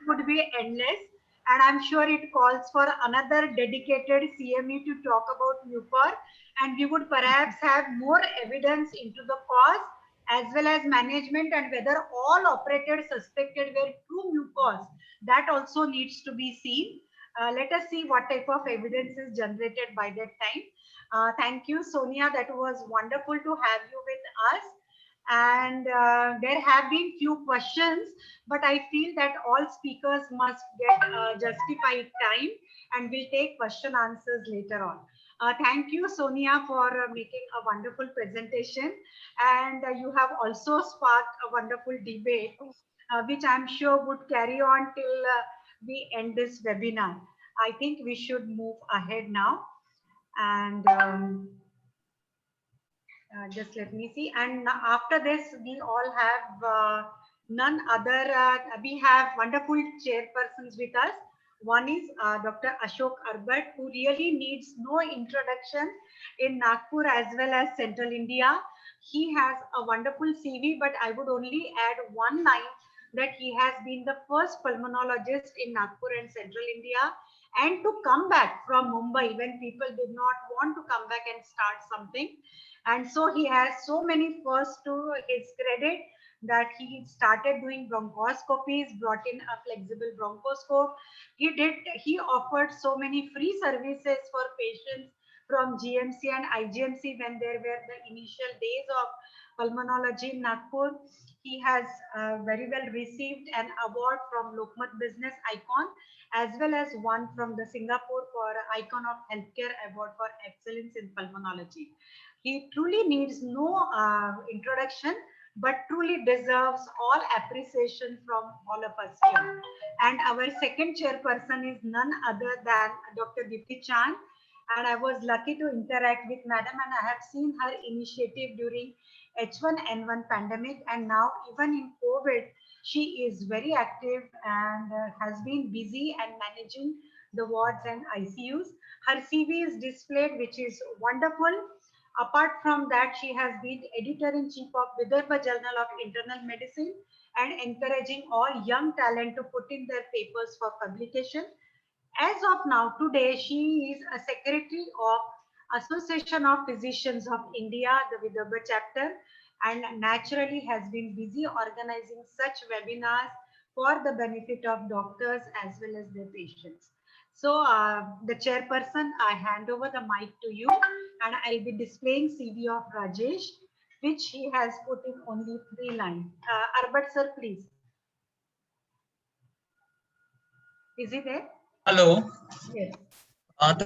would be endless, and I'm sure it calls for another dedicated CME to talk about mucor, and we would perhaps have more evidence into the cause as well as management, and whether all operated suspected were true mucors. That also needs to be seen. Let us see what type of evidence is generated by that time. Thank you, Sonia. That was wonderful to have you with us. And there have been few questions, but I feel that all speakers must get justified time, and we'll take question answers later on. Thank you, Sonia, for making a wonderful presentation, and you have also sparked a wonderful debate, which I'm sure would carry on till we end this webinar. I think we should move ahead now, and just let me see. And after this, we all have none other. We have wonderful chairpersons with us. One is Dr. Ashok Arbut, who really needs no introduction in Nagpur as well as Central India. He has a wonderful CV, but I would only add one line, that he has been the first pulmonologist in Nagpur and Central India, and to come back from Mumbai when people did not want to come back and start something. And so he has so many firsts to his credit, that he started doing bronchoscopies, brought in a flexible bronchoscope. He offered so many free services for patients from GMC and IGMC when there were the initial days of pulmonology in Nagpur. He has very well received an award from Lokmat Business Icon, as well as one from the Singapore for Icon of Healthcare Award for Excellence in Pulmonology. He truly needs no introduction, but truly deserves all appreciation from all of us here. And our second chairperson is none other than Dr. Dipti Chand. And I was lucky to interact with Madam, and I have seen her initiative during H1N1 pandemic, and now even in COVID, she is very active and has been busy and managing the wards and ICUs. Her CV is displayed, which is wonderful. Apart from that, she has been editor-in-chief of Vidarbha Journal of Internal Medicine, and encouraging all young talent to put in their papers for publication. As of now, today, she is a secretary of Association of Physicians of India, the Vidarbha chapter, and naturally has been busy organizing such webinars for the benefit of doctors as well as their patients. So the chairperson, I hand over the mic to you, and I'll be displaying CV of Rajesh, which he has put in only 3 lines. Arbat sir, please. Is he there? Hello. Yes.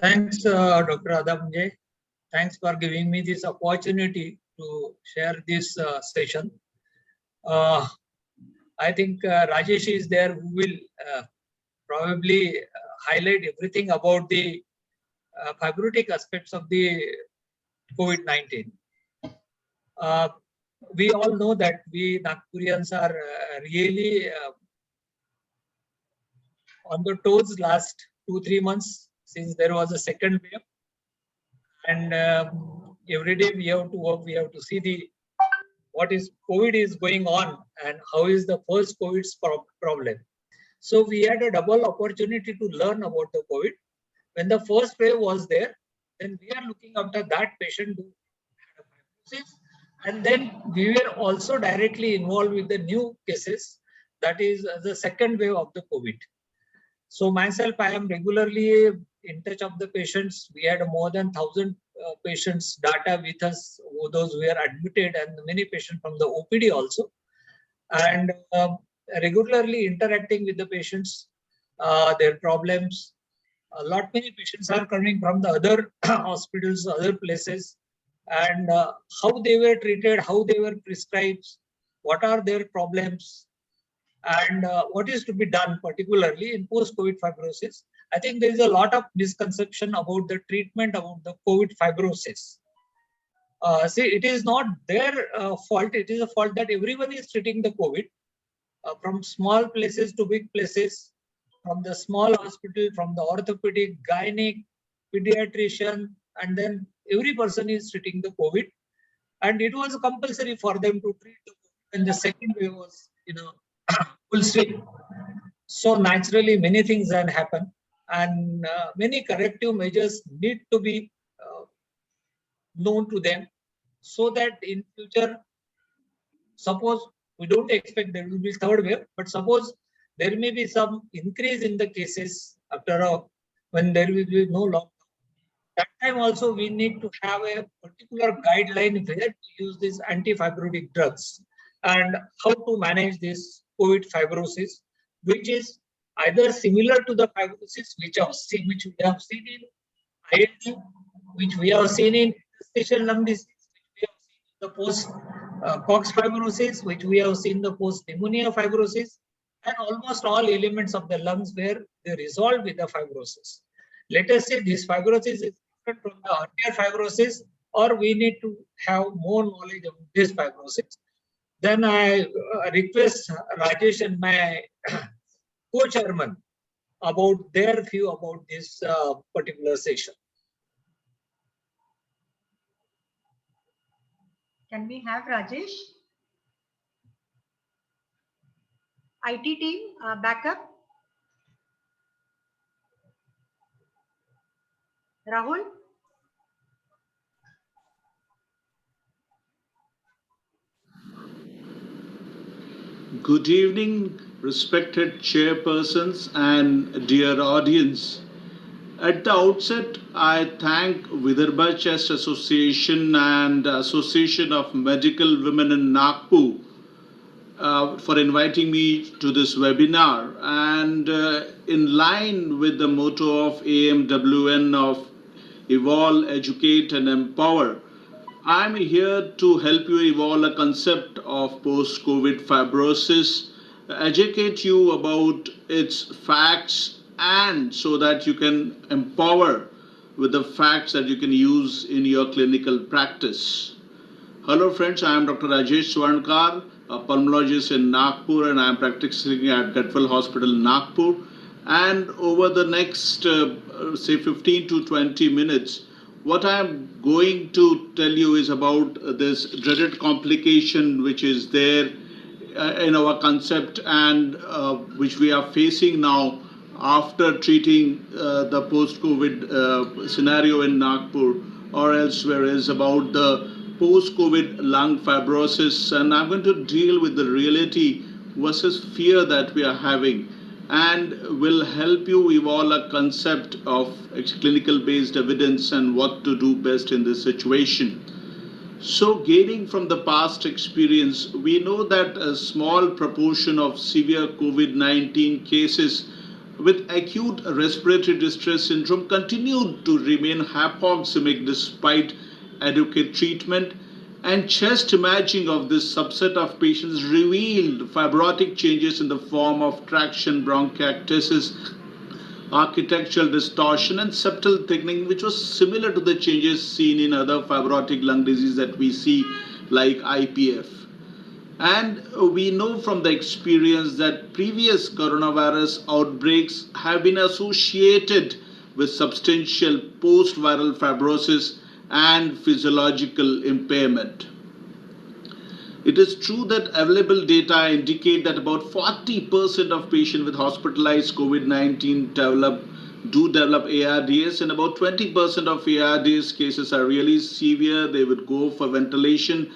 Thanks, Dr. Adamje. Thanks for giving me this opportunity to share this session. I think Rajesh is there who will probably highlight everything about the fibrotic aspects of the COVID-19. We all know that we Nagpurians are really on the toes last 2-3 months since there was a second wave, and every day we have to work, we have to see what is COVID is going on and how is the first COVID's problem. So we had a double opportunity to learn about the COVID. When the first wave was there, then we are looking after that patient who had a fibrosis, and then we were also directly involved with the new cases, that is the second wave of the COVID. So myself, I am regularly in touch of the patients. We had more than 1,000 patients data with us, those who were admitted, and many patients from the OPD also. And regularly interacting with the patients, their problems. Many patients are coming from the other hospitals, other places, and how they were treated, how they were prescribed, what are their problems, and what is to be done, particularly in post-COVID fibrosis. I think there is a lot of misconception about the treatment about the COVID fibrosis. See, it is not their fault. It is a fault that everyone is treating the COVID, from small places to big places, from the small hospital, from the orthopedic, gynec, pediatrician, and then every person is treating the COVID. And it was compulsory for them to treat the COVID, and the second wave was, full swing. So naturally, many things have happened, and many corrective measures need to be known to them, so that in future, suppose we don't expect there will be third wave, but suppose there may be some increase in the cases after when there will be no lockdown. That time also we need to have a particular guideline where to use these anti-fibrotic drugs and how to manage this COVID fibrosis, which is either similar to the fibrosis which we have seen in ILD, which we have seen in interstitial lung disease, which we have seen in the post-COX fibrosis, which we have seen the post-pneumonia fibrosis, and almost all elements of the lungs where they resolve with the fibrosis. Let us say this fibrosis is different from the earlier fibrosis, or we need to have more knowledge of this fibrosis. Then I request Rajesh and my co-chairman about their view about this particular session. Can we have Rajesh? IT team, backup. Rahul? Good evening, respected chairpersons and dear audience. At the outset, I thank Vidarbha Chest Association and Association of Medical Women in Nagpur for inviting me to this webinar, and in line with the motto of AMWN of Evolve, Educate and Empower, I'm here to help you evolve a concept of post-COVID fibrosis, educate you about its facts, and so that you can empower with the facts that you can use in your clinical practice. Hello friends, I am Dr. Rajesh Swarnkar, a pulmonologist in Nagpur, and I am practicing at Gatwal Hospital, Nagpur. And over the next, say 15 to 20 minutes, what I am going to tell you is about this dreaded complication which is there in our concept, and which we are facing now after treating the post-COVID scenario in Nagpur or elsewhere, is about the post-COVID lung fibrosis. And I'm going to deal with the reality versus fear that we are having. and will help you evolve a concept of clinical based evidence and what to do best in this situation. So, gaining from the past experience, we know that a small proportion of severe COVID-19 cases with acute respiratory distress syndrome continued to remain hypoxemic despite adequate treatment, and chest imaging of this subset of patients revealed fibrotic changes in the form of traction bronchiectasis, architectural distortion, and septal thickening, which was similar to the changes seen in other fibrotic lung disease that we see, like IPF. And we know from the experience that previous coronavirus outbreaks have been associated with substantial post-viral fibrosis and physiological impairment. It is true that available data indicate that about 40% of patients with hospitalized COVID-19 do develop ARDS, and about 20% of ARDS cases are really severe. They would go for ventilation,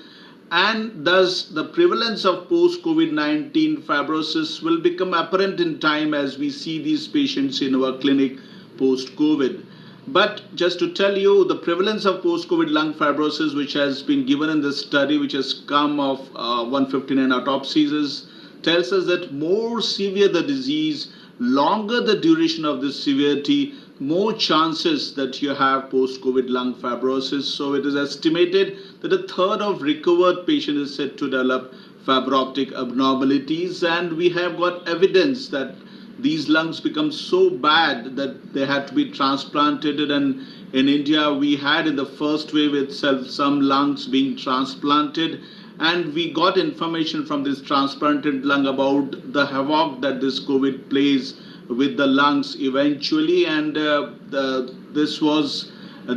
and thus the prevalence of post-COVID-19 fibrosis will become apparent in time as we see these patients in our clinic post-COVID. But just to tell you, the prevalence of post-COVID lung fibrosis, which has been given in this study, which has come of 159 autopsies, tells us that more severe the disease, longer the duration of this severity, more chances that you have post-COVID lung fibrosis. So it is estimated that a third of recovered patients is said to develop fiber optic abnormalities, and we have got evidence that these lungs become so bad that they had to be transplanted. And in India, we had in the first wave itself some lungs being transplanted, and we got information from this transplanted lung about the havoc that this COVID plays with the lungs eventually. And this was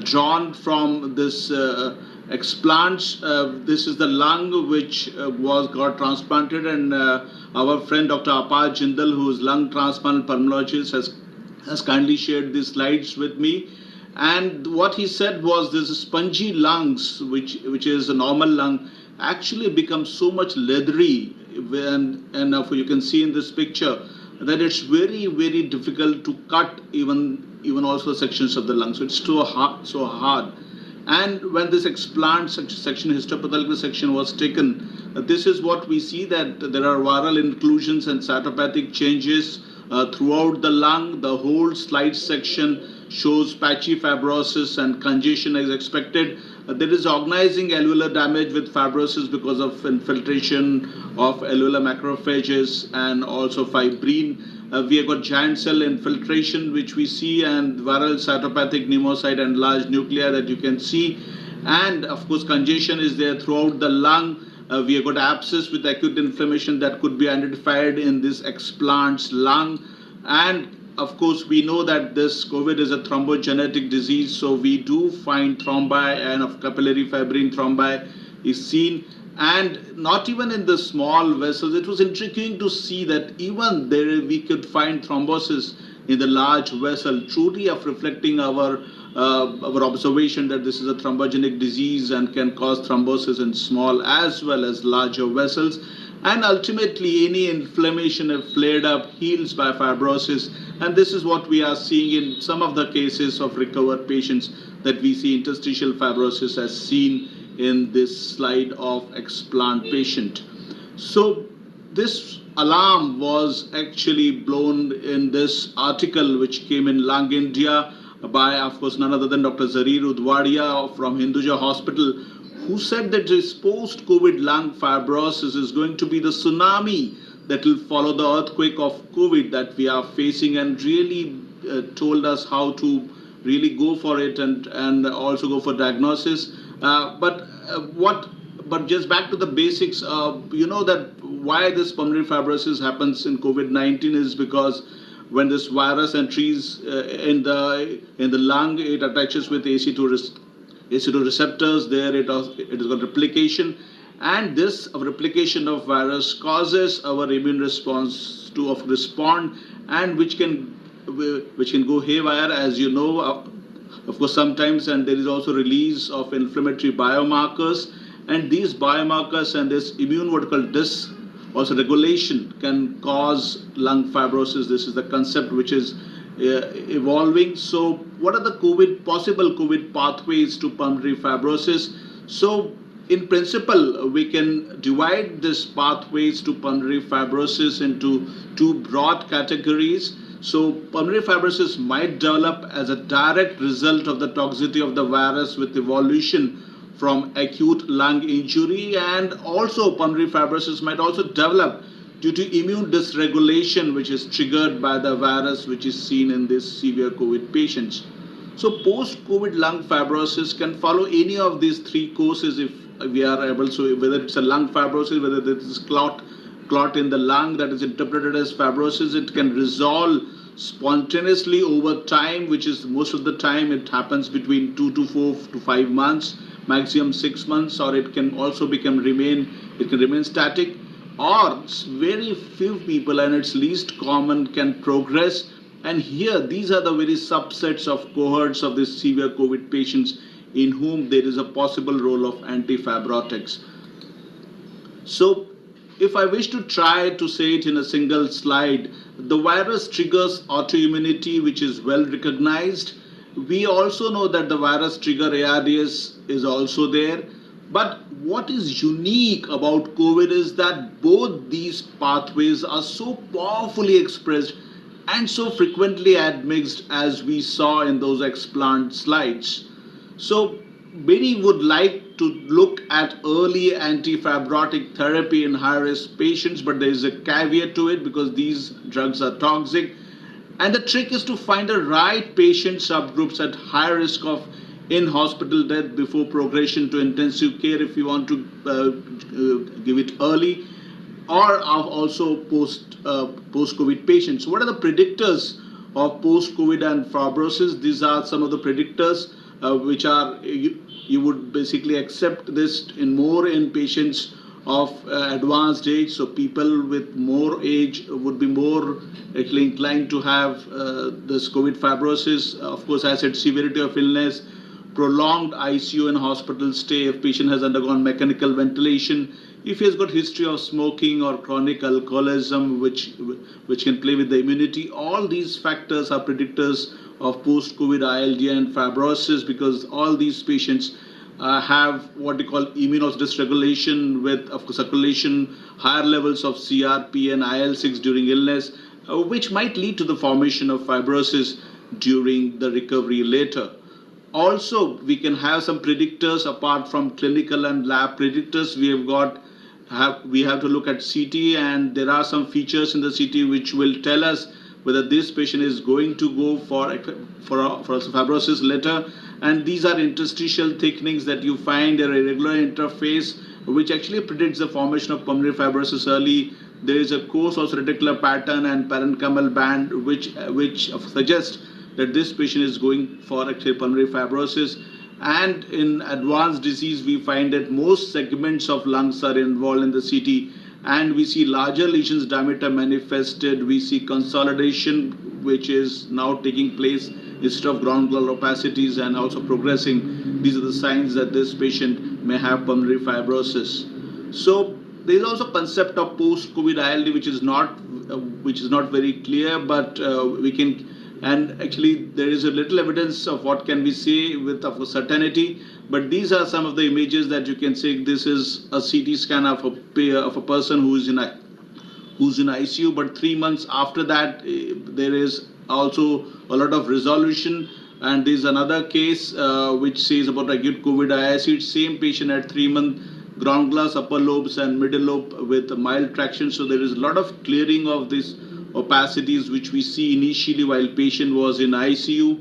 drawn from this explants. This is the lung which got transplanted, and our friend Dr. Apar Jindal, who is lung transplant pulmonologist, has kindly shared these slides with me. And what he said was this spongy lungs, which is a normal lung, actually become so much leathery, and you can see in this picture that it's very, very difficult to cut even also sections of the lung. So it's so hard. And when this explant section, histopathological section was taken, this is what we see, that there are viral inclusions and cytopathic changes throughout the lung. The whole slide section shows patchy fibrosis and congestion as expected. There is organizing alveolar damage with fibrosis because of infiltration of alveolar macrophages and also fibrin. We have got giant cell infiltration, which we see, and viral cytopathic pneumocyte and large nuclei that you can see. And of course, congestion is there throughout the lung. We have got abscess with acute inflammation that could be identified in this explant's lung. And of course, we know that this COVID is a thrombogenetic disease, so we do find thrombi, and of capillary fibrin thrombi is seen. And not even in the small vessels. It was intriguing to see that even there we could find thrombosis in the large vessel, truly of reflecting our observation that this is a thrombogenic disease and can cause thrombosis in small as well as larger vessels. And ultimately, any inflammation if flared up heals by fibrosis. And this is what we are seeing in some of the cases of recovered patients, that we see interstitial fibrosis as seen in this slide of explant patient. So this alarm was actually blown in this article which came in Lung India by, of course, none other than Dr. Zarir Udwadia from Hinduja Hospital, who said that this post-COVID lung fibrosis is going to be the tsunami that will follow the earthquake of COVID that we are facing, and really told us how to really go for it and also go for diagnosis. But just back to the basics, you know that why this pulmonary fibrosis happens in COVID-19 is because when this virus enters in the lung, it attaches with ACE2 receptors. There it has got replication, and this replication of virus causes our immune response to respond, and which can go haywire, as you know. Of course, sometimes, and there is also release of inflammatory biomarkers, and these biomarkers and this immune what called also regulation can cause lung fibrosis. This is the concept which is evolving. So what are the possible COVID pathways to pulmonary fibrosis? So in principle, we can divide these pathways to pulmonary fibrosis into two broad categories. So pulmonary fibrosis might develop as a direct result of the toxicity of the virus with evolution from acute lung injury, and also pulmonary fibrosis might also develop due to immune dysregulation which is triggered by the virus, which is seen in these severe COVID patients. So post-COVID lung fibrosis can follow any of these three courses if we are able to, whether it's a lung fibrosis, whether it is clot in the lung that is interpreted as fibrosis, it can resolve spontaneously over time, which is most of the time it happens between 2 to 4 to 5 months, maximum 6 months, or it can also remain static, or very few people, and it's least common, can progress. And here, these are the very subsets of cohorts of these severe COVID patients in whom there is a possible role of antifibrotics. So if I wish to try to say it in a single slide, the virus triggers autoimmunity, which is well recognized. We also know that the virus trigger ARDS is also there. But what is unique about COVID is that both these pathways are so powerfully expressed and so frequently admixed, as we saw in those explant slides. So many would like to look at early antifibrotic therapy in high-risk patients, but there is a caveat to it because these drugs are toxic. And the trick is to find the right patient subgroups at high risk of in-hospital death before progression to intensive care if you want to give it early, or also post-COVID patients. What are the predictors of post-COVID and fibrosis? These are some of the predictors which are, you would basically accept this in patients of advanced age. So people with more age would be more actually inclined to have this COVID fibrosis. Of course, I said severity of illness, prolonged ICU and hospital stay if patient has undergone mechanical ventilation, if he has got history of smoking or chronic alcoholism, which can play with the immunity. All these factors are predictors of post-COVID ILD and fibrosis, because all these patients have what they call immune dysregulation with, of course, circulation, higher levels of CRP and IL-6 during illness, which might lead to the formation of fibrosis during the recovery later. Also, we can have some predictors apart from clinical and lab predictors. We have to look at CT, and there are some features in the CT which will tell us whether this patient is going to go for fibrosis later. And these are interstitial thickenings that you find at a regular interface, which actually predicts the formation of pulmonary fibrosis early. There is a coarse reticular pattern and parenchymal band which suggests that this patient is going for actually pulmonary fibrosis. And in advanced disease, we find that most segments of lungs are involved in the CT, and we see larger lesions diameter manifested. We see consolidation, which is now taking place instead of ground glandular opacities, and also progressing. These are the signs that this patient may have pulmonary fibrosis. So there is also concept of post-COVID ILD, which is not very clear, but we can. And actually, there is a little evidence of what can we say with of certainty. But these are some of the images that you can say. This is a CT scan of a person who's in ICU. But 3 months after that, there is also a lot of resolution. And there's another case which says about acute COVID ICU. Same patient at 3 months, ground glass, upper lobes, and middle lobe with mild traction. So there is a lot of clearing of this opacities which we see initially while patient was in ICU.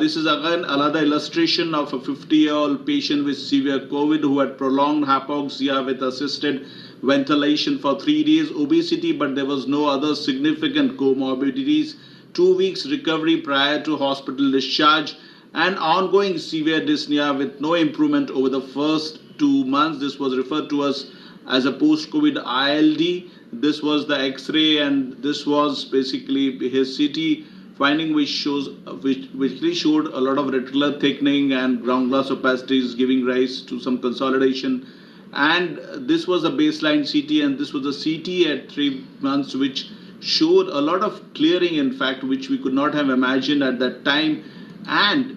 This is again another illustration of a 50-year-old patient with severe COVID who had prolonged hypoxia with assisted ventilation for 3 days, obesity, but there was no other significant comorbidities, 2 weeks recovery prior to hospital discharge, and ongoing severe dyspnea with no improvement over the first 2 months. This was referred to as a post-COVID ILD. This was the X-ray, and this was basically his CT finding, which really showed a lot of reticular thickening and ground glass opacities, giving rise to some consolidation. And this was a baseline CT, and this was a CT at 3 months, which showed a lot of clearing, in fact, which we could not have imagined at that time. And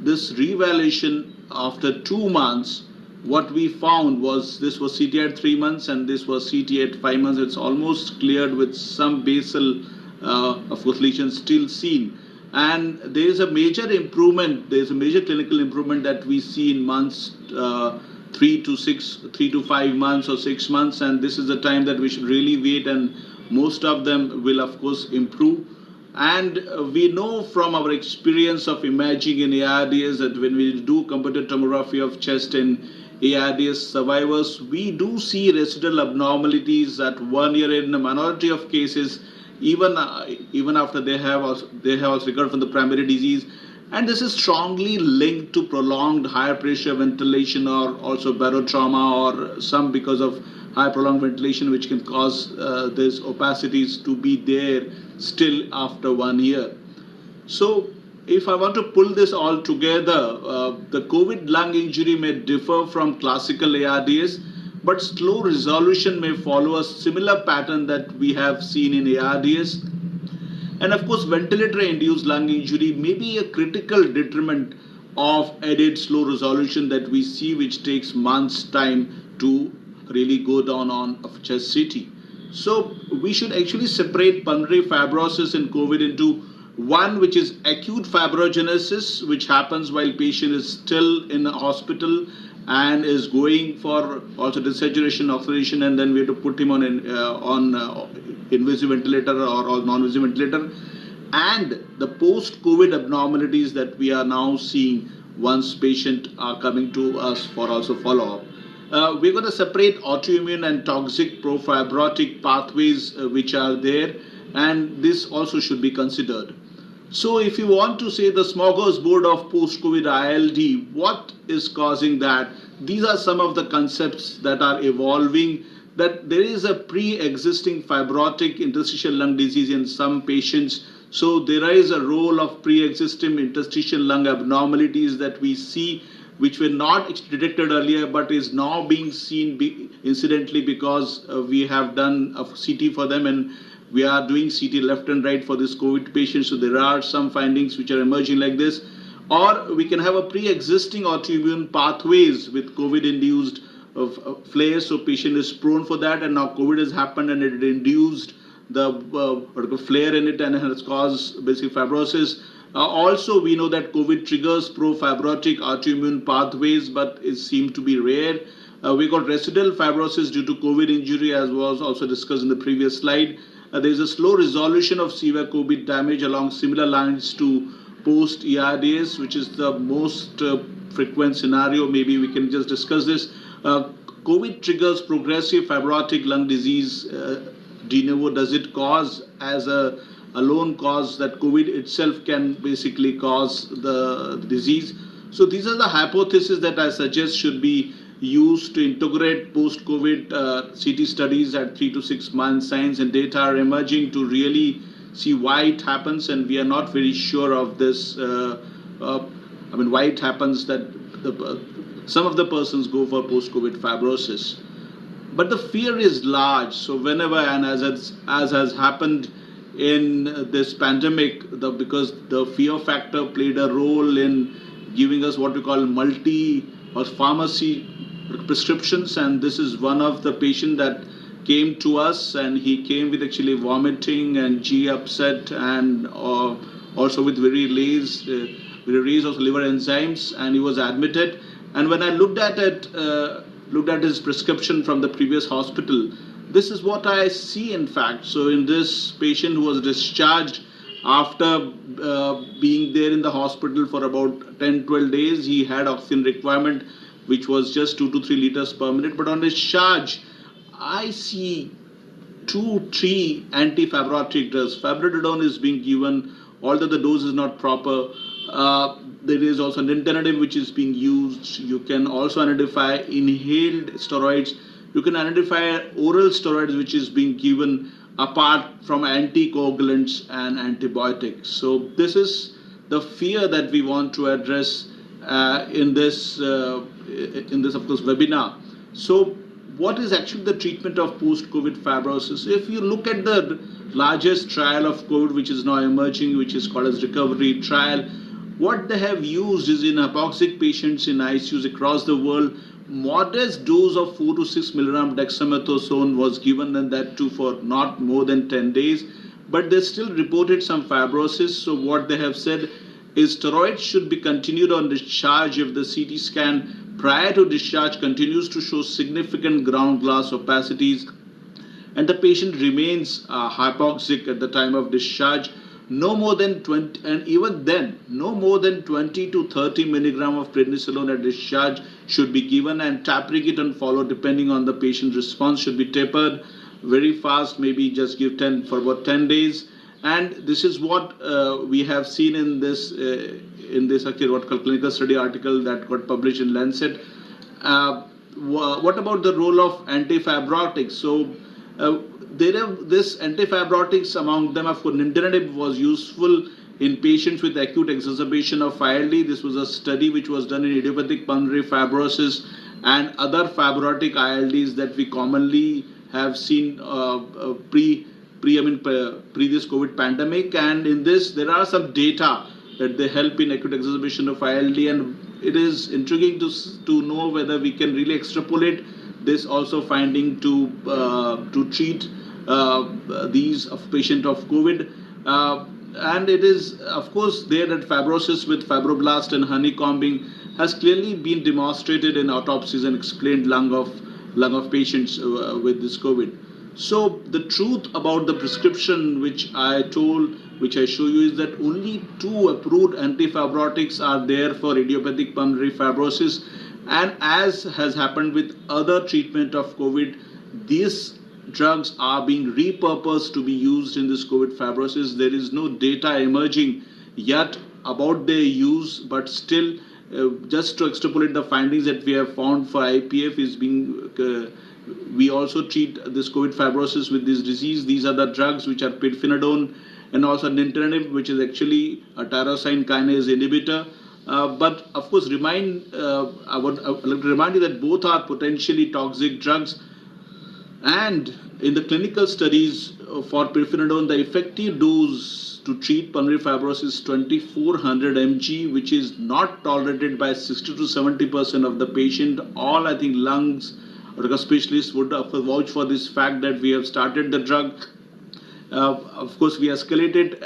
this reevaluation after 2 months, what we found was this was CT at 3 months and this was CT at 5 months. It's almost cleared with some basal, of course, lesions still seen. And there is a major improvement, there is a major clinical improvement that we see in months 3 to 5 months or 6 months, and this is the time that we should really wait, and most of them will of course improve. And we know from our experience of imaging in ARDS that when we do computed tomography of chest in ARDS survivors, we do see residual abnormalities at 1 year in a minority of cases, even after they have also recovered from the primary disease. And this is strongly linked to prolonged higher pressure ventilation or also barotrauma, or some because of high prolonged ventilation, which can cause these opacities to be there still after 1 year. So if I want to pull this all together, the COVID lung injury may differ from classical ARDS, but slow resolution may follow a similar pattern that we have seen in ARDS. And of course, ventilator-induced lung injury may be a critical determinant of added slow resolution that we see, which takes months' time to really go down on a chest CT. So we should actually separate pulmonary fibrosis in COVID into one, which is acute fibrogenesis, which happens while patient is still in a hospital and is going for also desaturation, oxygenation, and then we have to put him on invasive ventilator or non-invasive ventilator, and the post-COVID abnormalities that we are now seeing once patients are coming to us for also follow-up. We're going to separate autoimmune and toxic profibrotic pathways which are there, and this also should be considered. So if you want to say the smorgasbord of post-COVID ILD, what is causing that? These are some of the concepts that are evolving, that there is a pre-existing fibrotic interstitial lung disease in some patients. So there is a role of pre-existing interstitial lung abnormalities that we see, which were not detected earlier, but is now being seen incidentally because we have done a CT for them, and we are doing CT left and right for this COVID patient. So there are some findings which are emerging like this. Or we can have a pre-existing autoimmune pathways with COVID-induced flares. So patient is prone for that, and now COVID has happened and it induced the flare in it and has caused basically fibrosis. Also, we know that COVID triggers pro-fibrotic autoimmune pathways, but it seems to be rare. We got residual fibrosis due to COVID injury, as was also discussed in the previous slide. There is a slow resolution of severe COVID damage along similar lines to post-ERDS, which is the most frequent scenario. Maybe we can just discuss this. COVID triggers progressive fibrotic lung disease. De novo, does it cause as a alone cause that COVID itself can basically cause the disease? So these are the hypotheses that I suggest should be used to integrate post-COVID CT studies at 3 to 6 months. Science and data are emerging to really see why it happens, and we are not very sure of this. Why it happens that some of the persons go for post-COVID fibrosis. But the fear is large. So whenever, and as has happened in this pandemic, because the fear factor played a role in giving us what we call multi or pharmacy prescriptions, and this is one of the patient that came to us, and he came with actually vomiting and GI upset, and also with very raised also liver enzymes, and he was admitted. And when I looked at his prescription from the previous hospital, this is what I see in fact. So in this patient who was discharged after being there in the hospital for about 10-12 days, he had oxygen requirement which was just 2 to 3 liters per minute. But on discharge, I see 2-3 anti-fibrotic drugs. Fibrodidone is being given, although the dose is not proper. There is also nintedanib which is being used. You can also identify inhaled steroids. You can identify oral steroids which is being given apart from anticoagulants and antibiotics. So this is the fear that we want to address in this of course webinar. So what is actually the treatment of post-COVID fibrosis? If you look at the largest trial of COVID, which is now emerging, which is called as recovery trial, what they have used is in hypoxic patients in ICUs across the world, modest dose of 4 to 6 milligram dexamethasone was given, and that too for not more than 10 days. But they still reported some fibrosis. So what they have said is steroids should be continued on discharge if the CT scan prior to discharge continues to show significant ground glass opacities and the patient remains hypoxic at the time of discharge. No more than 20, and even then, no more than 20 to 30 milligram of prednisolone at discharge should be given, and tapering it and follow depending on the patient's response should be tapered very fast, maybe just give 10 for about 10 days. And this is what we have seen in this actually what called clinical study article that got published in Lancet. What about the role of antifibrotics? So there are this antifibrotics, among them of course nintedanib was useful in patients with acute exacerbation of ILD. This was a study which was done in idiopathic pulmonary fibrosis and other fibrotic ILDs that we commonly have seen pre this COVID pandemic. And in this there are some data that they help in acute exacerbation of ILD, and it is intriguing to know whether we can really extrapolate this also finding to treat these of patient of COVID. And it is of course there that fibrosis with fibroblast and honeycombing has clearly been demonstrated in autopsies and explained lung of patients with this COVID. So the truth about the prescription which I show you is that only 2 approved antifibrotics are there for idiopathic pulmonary fibrosis. And as has happened with other treatment of COVID, these drugs are being repurposed to be used in this COVID fibrosis. There is no data emerging yet about their use, but still just to extrapolate the findings that we have found for IPF is being, we also treat this COVID fibrosis with this disease. These are the drugs which are pirfenidone and also nintedanib, which is actually a tyrosine kinase inhibitor. But of course, I would like to remind you that both are potentially toxic drugs. And in the clinical studies for pirfenidone, the effective dose to treat pulmonary fibrosis is 2400 mg, which is not tolerated by 60 to 70% of the patient. All I think lungs or specialists would vouch for this fact that we have started the drug. Of course, we escalated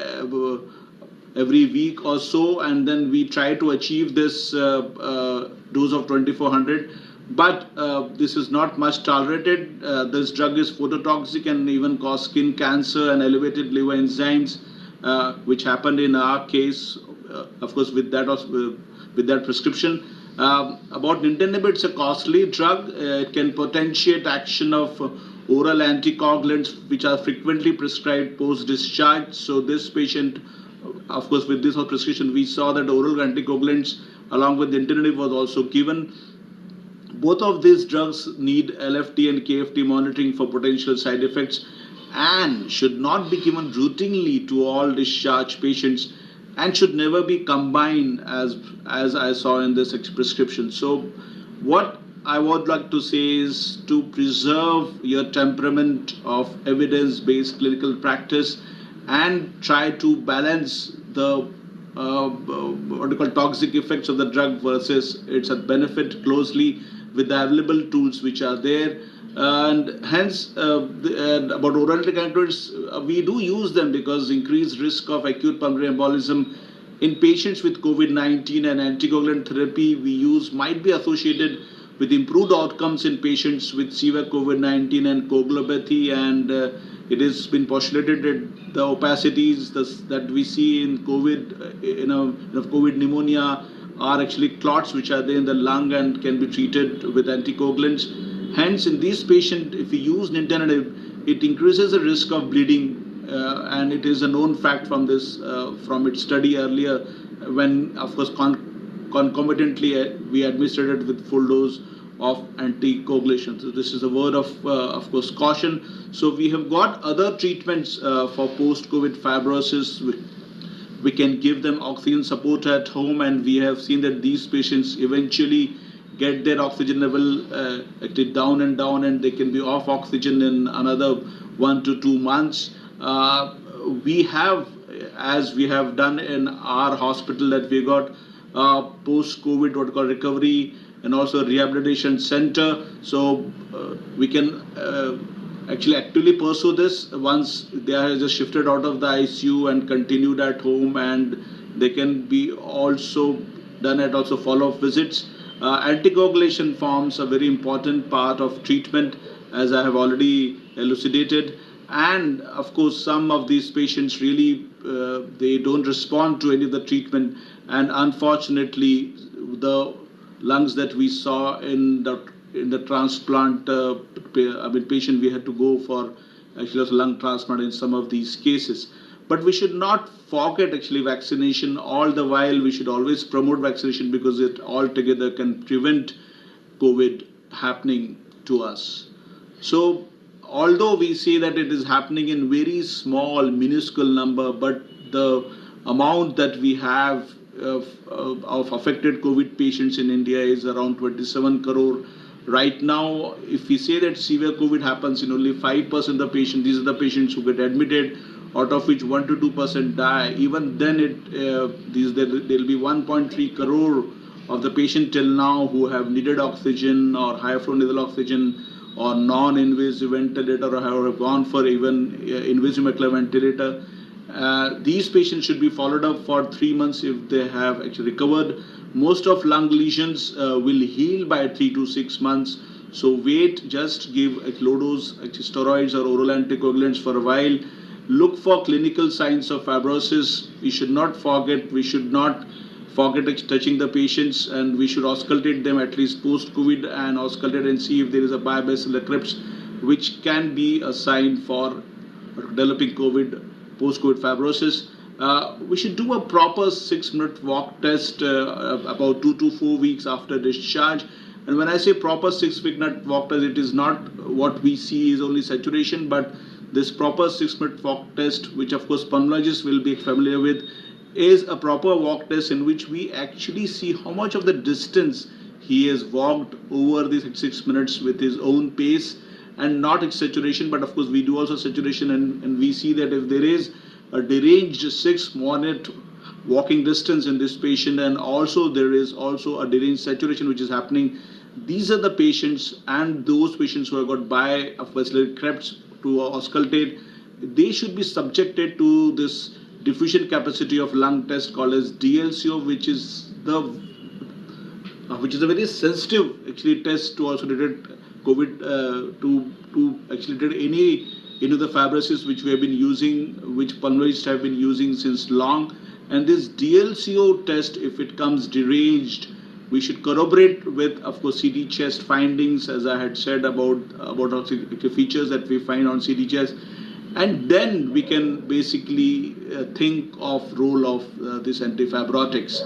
every week or so, and then we try to achieve this dose of 2400. But this is not much tolerated. This drug is phototoxic and even cause skin cancer and elevated liver enzymes, which happened in our case, of course, with that prescription. About nintedanib, it's a costly drug. It can potentiate action of oral anticoagulants, which are frequently prescribed post-discharge. So this patient, of course, with this prescription, we saw that oral anticoagulants along with nintedanib was also given. Both of these drugs need LFT and KFT monitoring for potential side effects and should not be given routinely to all discharged patients and should never be combined as I saw in this prescription. So what I would like to say is to preserve your temperament of evidence-based clinical practice and try to balance the what you call toxic effects of the drug versus its benefit closely with the available tools which are there. And hence about oral anticoagulants, we do use them because increased risk of acute pulmonary embolism in patients with COVID-19 and anticoagulant therapy we use might be associated with improved outcomes in patients with severe COVID-19 and coagulopathy. And it has been postulated that the opacities that we see in COVID, COVID pneumonia are actually clots which are there in the lung and can be treated with anticoagulants. Hence, in these patients, if we use nintedanib, it increases the risk of bleeding, and it is a known fact from this from its study earlier, when of course concomitantly we administered it with full dose of anticoagulation. So this is a word of course caution. So we have got other treatments for post-COVID fibrosis. We can give them oxygen support at home, and we have seen that these patients eventually get their oxygen level actually down, and they can be off oxygen in another 1 to 2 months. We have, as we have done in our hospital, that we got post-COVID what we call recovery and also rehabilitation center. So we can actually actively pursue this once they are just shifted out of the ICU and continued at home, and they can be also done at also follow-up visits. Anticoagulation forms a very important part of treatment, as I have already elucidated. And of course, some of these patients really they don't respond to any of the treatment, and unfortunately, the lungs that we saw in the transplant, patient, we had to go for actually lung transplant in some of these cases. But we should not forget actually vaccination. All the while, we should always promote vaccination, because it altogether can prevent COVID happening to us. So although we say that it is happening in very small, minuscule number, but the amount that we have of affected COVID patients in India is around 27 crore. Right now, if we say that severe COVID happens in only 5% of the patients, these are the patients who get admitted, out of which 1 to 2% die. Even then, there will be 1.3 crore of the patient till now who have needed oxygen or high flow nasal oxygen or non-invasive ventilator, or have gone for even invasive macular ventilator. These patients should be followed up for 3 months if they have actually recovered. Most of lung lesions will heal by 3 to 6 months. So wait, just give low dose steroids or oral anticoagulants for a while. Look for clinical signs of fibrosis. We should not forget touching the patients, and we should auscultate them at least post-COVID, and auscultate and see if there is a BioBacillus crypts, which can be a sign for developing COVID, post-COVID fibrosis. We should do a proper 6-minute walk test about 2 to 4 weeks after discharge. And when I say proper 6-minute walk test, it is not what we see is only saturation, but this proper 6-minute walk test, which of course pulmonologists will be familiar with, is a proper walk test in which we actually see how much of the distance he has walked over these 6 minutes with his own pace, and not its saturation. But of course, we do also saturation, and we see that if there is a deranged 6-minute walking distance in this patient, and also there is also a deranged saturation which is happening, these are the patients, and those patients who have got BioBacillus crypts to auscultate, they should be subjected to this diffusion capacity of lung test called as DLCO, which is a very sensitive actually test to also detect COVID, to actually detect any of the fibrosis which we have been using, which pulmonologists have been using since long. And this DLCO test, if it comes deranged, we should corroborate with, of course, CT chest findings, as I had said about the features that we find on CT chest. And then we can basically think of role of this antifibrotics.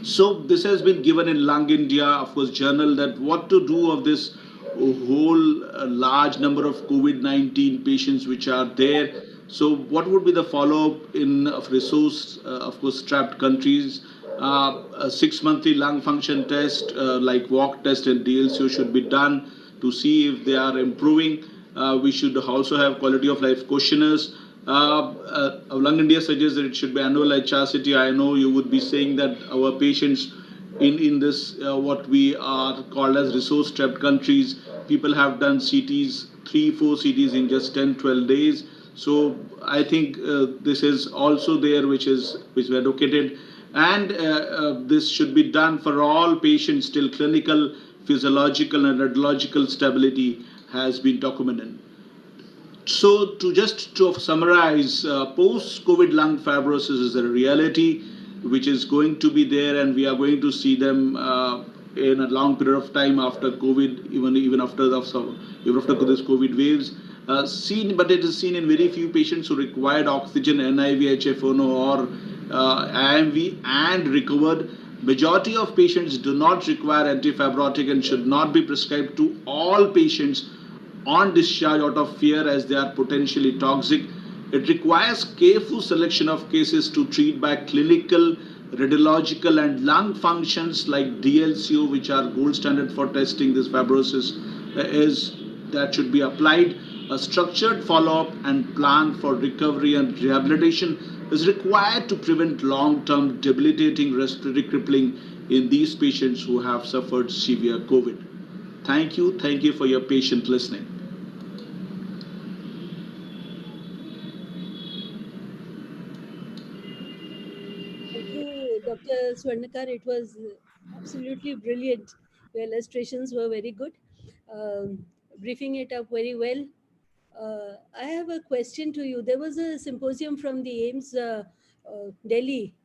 So this has been given in Lung India, of course, journal, that what to do of this whole large number of COVID-19 patients which are there. So what would be the follow-up in resource, of course, strapped countries? A 6-monthly lung function test like walk test and DLCO should be done to see if they are improving. We should also have quality of life questionnaires. Lung India suggests that it should be annual HRCT. I know you would be saying that our patients in this what we are called as resource strapped countries, people have done CTs, 3-4 CTs in just 10-12 days. So I think this is also there, which we advocated, and this should be done for all patients till clinical, physiological and radiological stability has been documented. So to summarize, post-COVID lung fibrosis is a reality which is going to be there, and we are going to see them in a long period of time after COVID, even after this COVID waves. But it is seen in very few patients who required oxygen, NIV, HFNO, or IMV and recovered. Majority of patients do not require antifibrotic and should not be prescribed to all patients on discharge out of fear, as they are potentially toxic. It requires careful selection of cases to treat by clinical radiological and lung functions like DLCO, which are gold standard for testing this fibrosis, that should be applied. A structured follow-up and plan for recovery and rehabilitation is required to prevent long-term debilitating respiratory crippling in these patients who have suffered severe COVID. Thank you for your patient listening. Thank you, Dr. Swarnakar. It was absolutely brilliant. The illustrations were very good. Briefing it up very well. I have a question to you. There was a symposium from the AIIMS Delhi.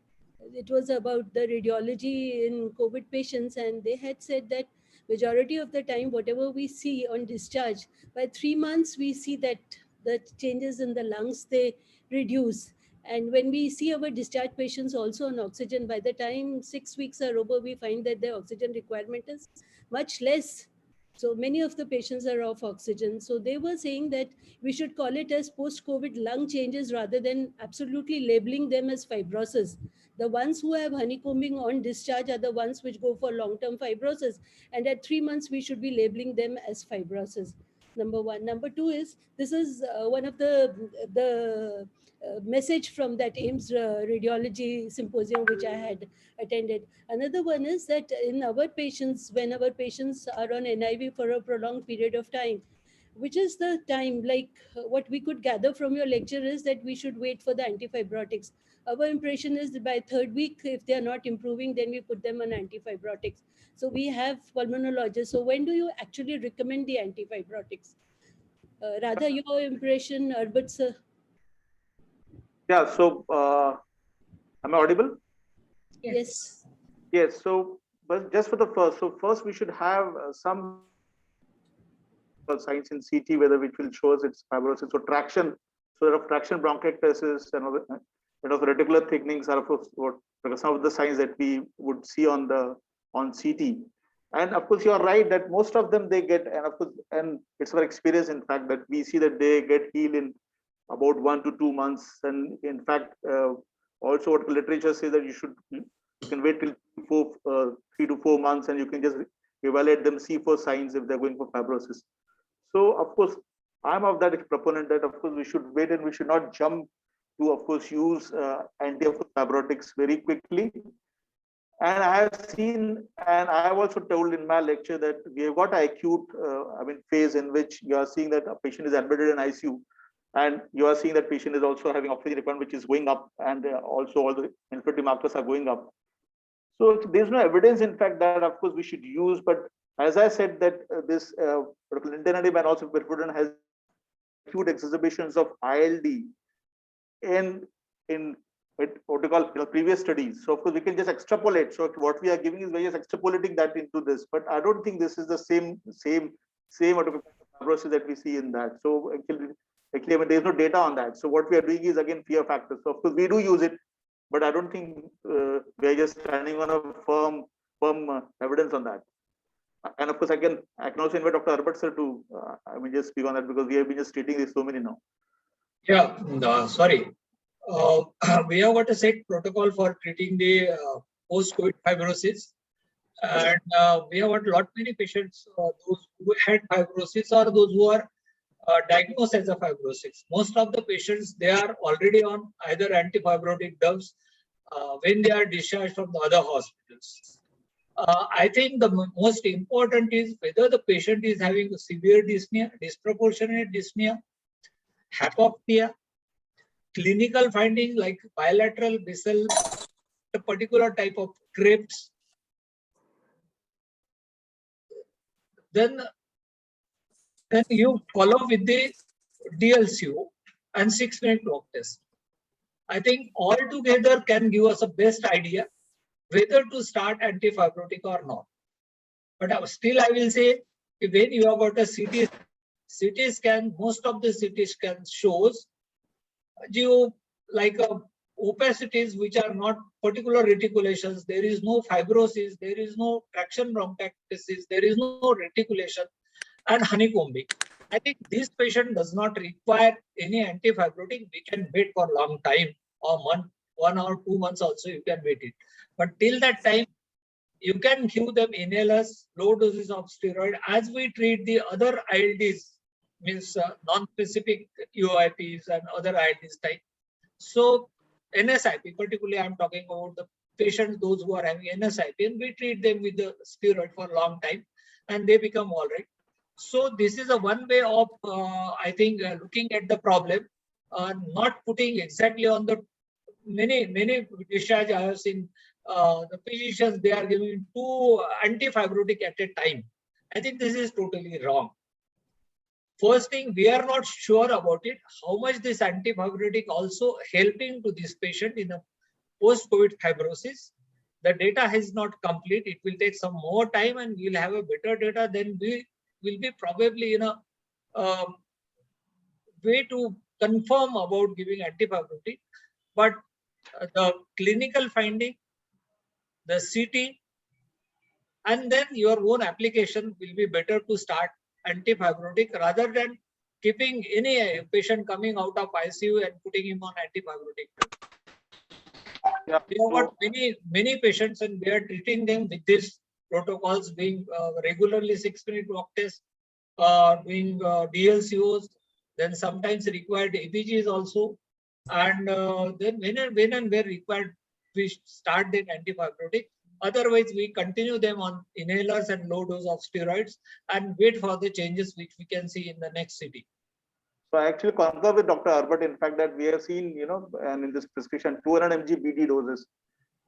It was about the radiology in COVID patients, and they had said that majority of the time, whatever we see on discharge, by 3 months, we see that the changes in the lungs, they reduce. And when we see our discharge patients also on oxygen, by the time 6 weeks are over, we find that their oxygen requirement is much less. So many of the patients are off oxygen. So they were saying that we should call it as post-COVID lung changes rather than absolutely labeling them as fibrosis. The ones who have honeycombing on discharge are the ones which go for long-term fibrosis. And at 3 months, we should be labeling them as fibrosis. Number one. Number two is, this is one of the message from that AIIMS radiology symposium which I had attended. Another one is that in our patients, when our patients are on NIV for a prolonged period of time, which is the time, like what we could gather from your lecture is that we should wait for the antifibrotics. Our impression is that by 3rd week, if they are not improving, then we put them on antifibrotics. So we have pulmonologists. So when do you actually recommend the antifibrotics? Radha, your impression, Arbit sir? Yeah, so am I audible? Yes. Yes, so but just for the first, so first we should have some signs in CT, whether which will show us it's fibrosis. So traction, so there are traction bronchiectasis and reticular thickenings are of course some of the signs that we would see on CT. And of course, you are right that most of them they get, and of course, and it's our experience in fact that we see that they get healed in about 1 to 2 months. And in fact, also what the literature says that you can wait till 3 to 4 months and you can just evaluate them, see for signs if they're going for fibrosis. So of course, I'm of that proponent that of course we should wait and we should not jump to of course use antifibrotics very quickly. And I have seen, and I have also told in my lecture that we have got an acute phase in which you are seeing that a patient is admitted in ICU. And you are seeing that patient is also having oxygen requirement, which is going up, and also all the inflammatory markers are going up. So there's no evidence, in fact, that of course we should use. But as I said, that this nintedanib and also pirfenidone has acute exacerbations of ILD in what we call previous studies. So of course we can just extrapolate. So what we are giving is we are just extrapolating that into this. But I don't think this is the same fibrosis that we see in that. So actually, there is no data on that. So what we are doing is again fear factor. So of course we do use it, but I don't think we are just standing on a firm evidence on that. And of course, I can also invite Dr. Arbit sir to just speak on that because we have been just stating this so many now. Yeah, sorry. We have got a set protocol for treating the post-COVID fibrosis, and we have got many patients, those who had fibrosis or those who are diagnosed as a fibrosis. Most of the patients, they are already on either antifibrotic drugs when they are discharged from the other hospitals. I think the most important is whether the patient is having a severe dyspnea, disproportionate dyspnea, hypopnea, clinical findings like bilateral basal, a particular type of Krebs. Then you follow with the DLCO and 6-minute walk test. I think all together can give us a best idea whether to start antifibrotic or not. But still I will say, when you have got a CT scan, most of the CT scan shows you like opacities which are not particular reticulations. There is no fibrosis, there is no traction bronchiectasis, there is no reticulation and honeycombing. I think this patient does not require any antifibrotic. We can wait for a long time, a month 1 or 2 months also you can wait it. But till that time, you can give them inhalers, low doses of steroid as we treat the other ILDs, means non-specific UIPs and other ILDs type. So NSIP, particularly I'm talking about the patients, those who are having NSIP, and we treat them with the steroid for a long time and they become all right. So this is a one way of, I think, looking at the problem, not putting exactly on the many discharge I have seen the physicians, they are giving 2 antifibrotic at a time. I think this is totally wrong. First thing, we are not sure about it, how much this antifibrotic also helping to this patient in a post-COVID fibrosis. The data is not complete. It will take some more time and we'll have a better data. Then we will be probably in a way to confirm about giving antifibrotic. But the clinical finding, the CT, and then your own application will be better to start antifibrotic rather than keeping any patient coming out of ICU and putting him on antifibrotic. Yeah. We have got many patients and we are treating them with these protocols, being regularly 6-minute walk test, doing DLCOs, then sometimes required EPGs also. And then when and where required, we start the antifibrotic. Otherwise, we continue them on inhalers and low dose of steroids and wait for the changes which we can see in the next CT. So I actually concur with Dr. Arbet, in fact, that we have seen, and in this prescription, 200 mg BD doses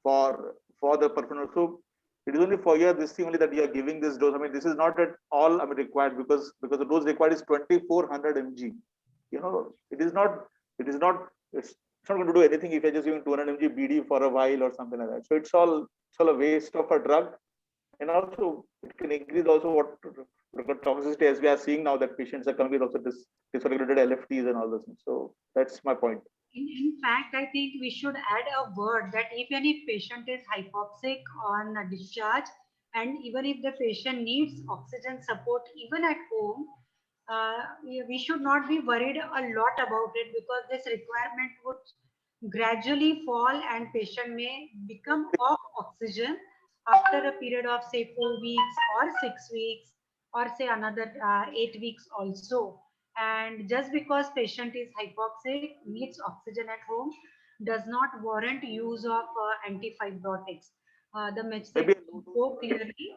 for the performance. So it is only for you this thing only that you are giving this dose. I mean, this is not at all required because the dose required is 2400 mg. It's not going to do anything if you're just giving 200 mg BD for a while or something like that. So it's all a waste of a drug, and also it can increase also what toxicity as we are seeing now that patients are coming with also dysregulated LFTs and all those things. So that's my point. In fact, I think we should add a word that if any patient is hypoxic on a discharge, and even if the patient needs oxygen support even at home, we should not be worried a lot about it, because this requirement would gradually fall and patient may become off oxygen after a period of say 4 weeks or 6 weeks or say another 8 weeks also. And just because patient is hypoxic, needs oxygen at home, does not warrant use of antifibrotics. The message so clearly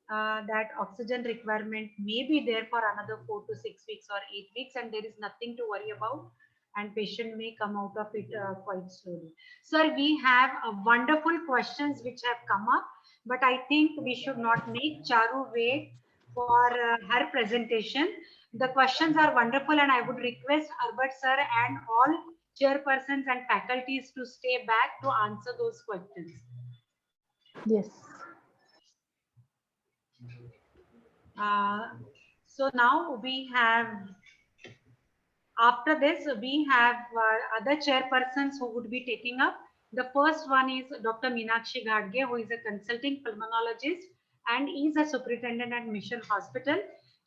that oxygen requirement may be there for another 4 to 6 weeks or 8 weeks, and there is nothing to worry about, and patient may come out of it quite slowly. Sir, we have wonderful questions which have come up, but I think we should not make Charu wait for her presentation. The questions are wonderful, and I would request Arbet sir and all chairpersons and faculties to stay back to answer those questions. Yes. So now we have, after this, we have other chairpersons who would be taking up. The first one is Dr. Meenakshi Ghadge, who is a consulting pulmonologist and is a superintendent at Mission Hospital.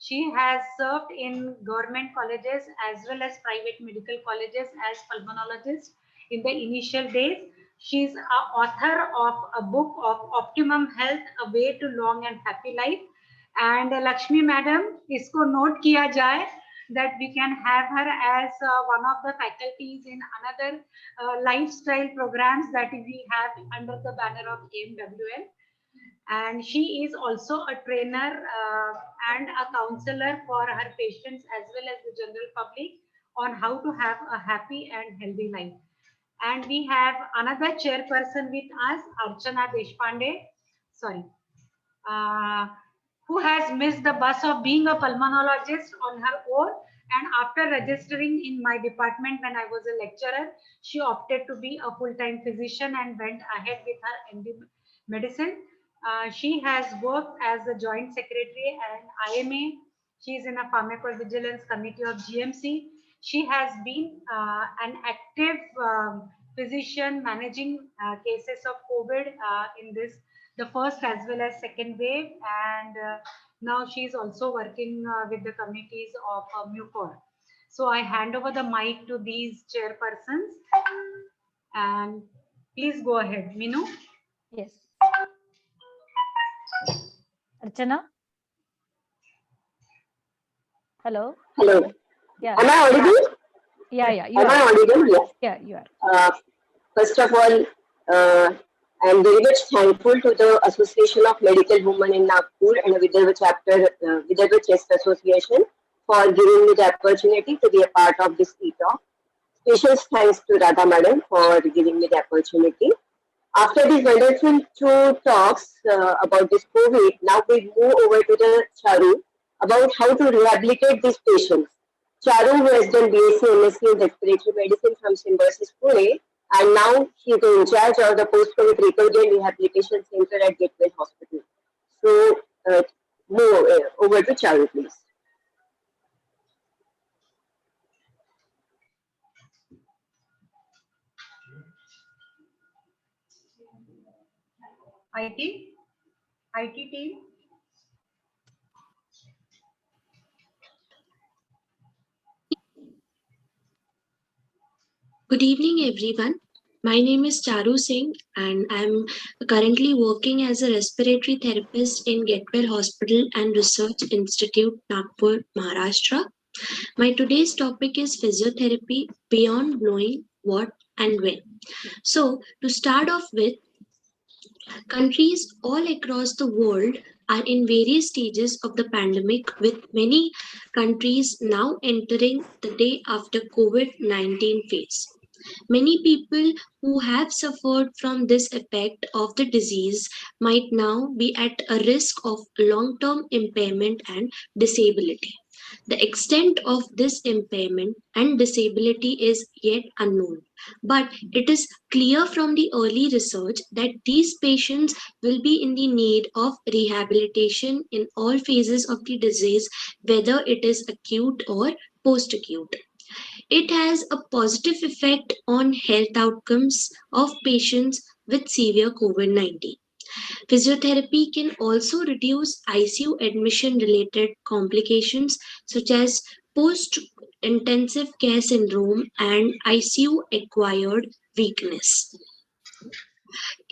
She has served in government colleges as well as private medical colleges as pulmonologist in the initial days. She is an author of a book of Optimum Health, A Way to Long and Happy Life. And Lakshmi Madam, isko note kiya jaye that we can have her as one of the faculties in another lifestyle programs that we have under the banner of AMWL. And she is also a trainer and a counselor for her patients as well as the general public on how to have a happy and healthy life. And we have another chairperson with us, Archana Deshpande, who has missed the bus of being a pulmonologist on her own. And after registering in my department when I was a lecturer, she opted to be a full-time physician and went ahead with her MD medicine. She has worked as a joint secretary and IMA. She is in a pharmacovigilance committee of GMC. She has been an active physician managing cases of COVID in the first as well as second wave, and now she is also working with the committees of Mucor. So I hand over the mic to these chairpersons, and Please go ahead, Minu. Yes. Archana? Hello? Hello. Yeah. Am I audible? Yeah, you Am I are. audible? Yes. Yeah, you are. First of all, I am very much thankful to the Association of Medical Women in Nagpur and Vidarbha chapter, Vidarbha Chest Association for giving me the opportunity to be a part of this e-talk. Special thanks to Radha Madam for giving me the opportunity. After these wonderful two talks about this COVID, now we move over to the Charu about how to rehabilitate these patients. Charu, who has done BSc MSc in respiratory medicine from Symbiosis Pune, and now he is in charge of the post-COVID recovery and rehabilitation center at Gateway Hospital. So, move over to Charu, please. IT team. Good evening, everyone. My name is Charu Singh, and I'm currently working as a respiratory therapist in Gateway Hospital and Research Institute, Nagpur, Maharashtra. My today's topic is physiotherapy beyond knowing what and when. So, to start off with, countries all across the world are in various stages of the pandemic, with many countries now entering the day after COVID-19 phase. Many people who have suffered from this effect of the disease might now be at a risk of long-term impairment and disability. The extent of this impairment and disability is yet unknown, but it is clear from the early research that these patients will be in the need of rehabilitation in all phases of the disease, whether it is acute or post-acute. It has a positive effect on health outcomes of patients with severe COVID-19. Physiotherapy can also reduce ICU admission related complications such as post intensive care syndrome and ICU acquired weakness.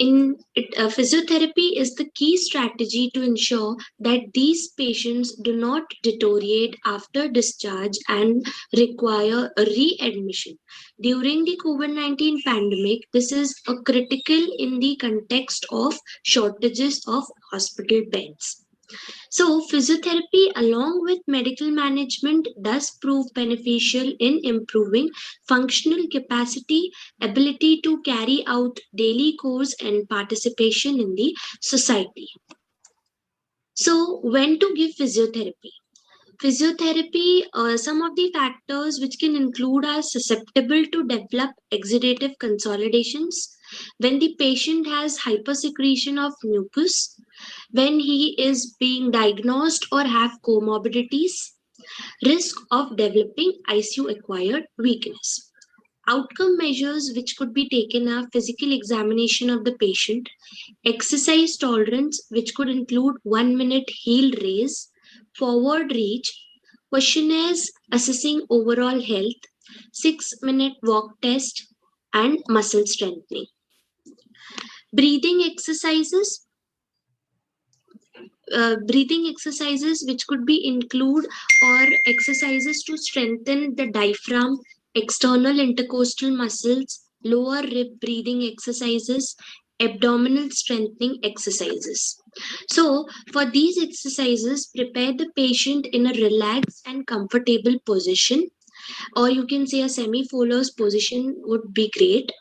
Physiotherapy is the key strategy to ensure that these patients do not deteriorate after discharge and require a readmission. During the COVID-19 pandemic, this is a critical in the context of shortages of hospital beds. So, physiotherapy, along with medical management, does prove beneficial in improving functional capacity, ability to carry out daily chores, and participation in the society. So, when to give physiotherapy? Physiotherapy, some of the factors which can include are susceptible to develop exudative consolidations, when the patient has hypersecretion of mucus, when he is being diagnosed or have comorbidities, risk of developing ICU acquired weakness. Outcome measures which could be taken are physical examination of the patient, exercise tolerance which could include 1 minute heel raise, forward reach, questionnaires assessing overall health, 6-minute walk test, and muscle strengthening. Breathing exercises which could be include or exercises to strengthen the diaphragm, external intercostal muscles, lower rib breathing exercises, abdominal strengthening exercises. So for these exercises, prepare the patient in a relaxed and comfortable position, or you can say a semi-Fowler's position would be great.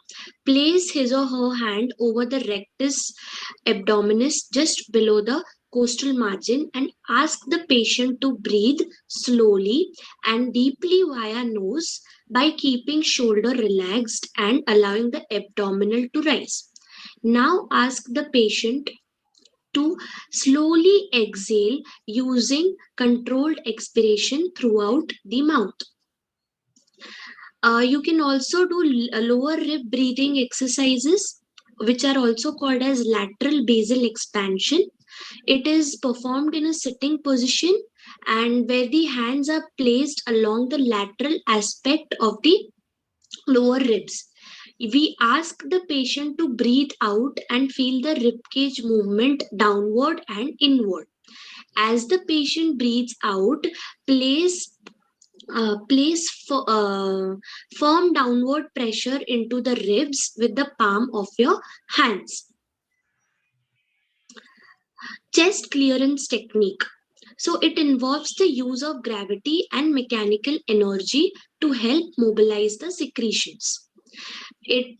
Place his or her hand over the rectus abdominis just below the costal margin and ask the patient to breathe slowly and deeply via nose by keeping shoulder relaxed and allowing the abdominal to rise. Now ask the patient to slowly exhale using controlled expiration throughout the mouth. You can also do lower rib breathing exercises, which are also called as lateral basal expansion. It is performed in a sitting position and where the hands are placed along the lateral aspect of the lower ribs. we ask the patient to breathe out and feel the ribcage movement downward and inward. As the patient breathes out, place firm downward pressure into the ribs with the palm of your hands. Chest clearance technique. So it involves the use of gravity and mechanical energy to help mobilize the secretions. It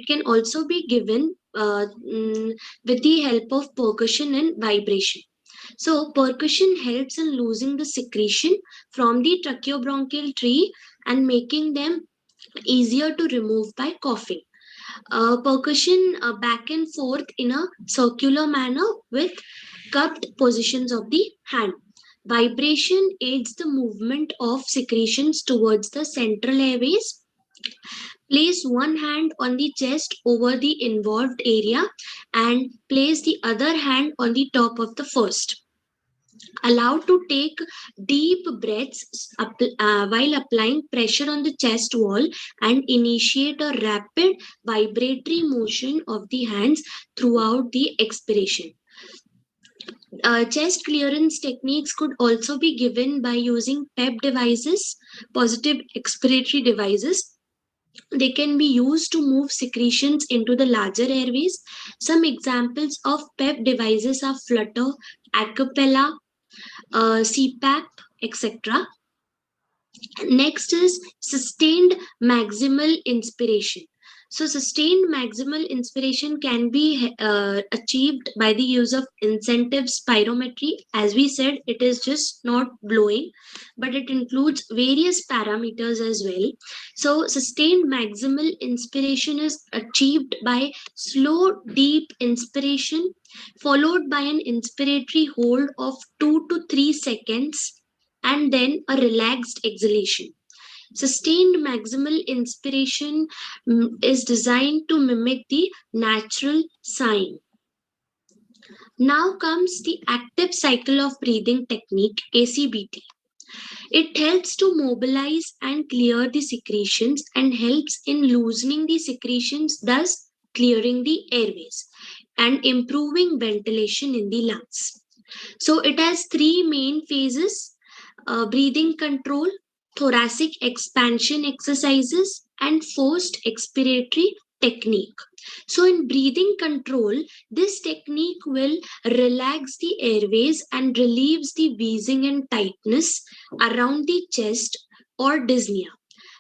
can also be given with the help of percussion and vibration. So percussion helps in losing the secretion from the tracheobronchial tree and making them easier to remove by coughing. Percussion back and forth in a circular manner with cupped positions of the hand. Vibration aids the movement of secretions towards the central airways. Place one hand on the chest over the involved area and place the other hand on the top of the first. Allow to take deep breaths while applying pressure on the chest wall and initiate a rapid vibratory motion of the hands throughout the expiration. Chest clearance techniques could also be given by using PEP devices, positive expiratory devices. They can be used to move secretions into the larger airways. Some examples of PEP devices are Flutter, Acapella, CPAP, etc. Next is sustained maximal inspiration. So sustained maximal inspiration can be achieved by the use of incentive spirometry. As we said, it is just not blowing, but it includes various parameters as well. So sustained maximal inspiration is achieved by slow, deep inspiration followed by an inspiratory hold of 2 to 3 seconds and then a relaxed exhalation. Sustained maximal inspiration is designed to mimic the natural sign. Now comes the active cycle of breathing technique, ACBT. It helps to mobilize and clear the secretions and helps in loosening the secretions, thus clearing the airways and improving ventilation in the lungs. So it has three main phases: breathing control, thoracic expansion exercises, and forced expiratory technique. So in breathing control, this technique will relax the airways and relieves the wheezing and tightness around the chest or dyspnea.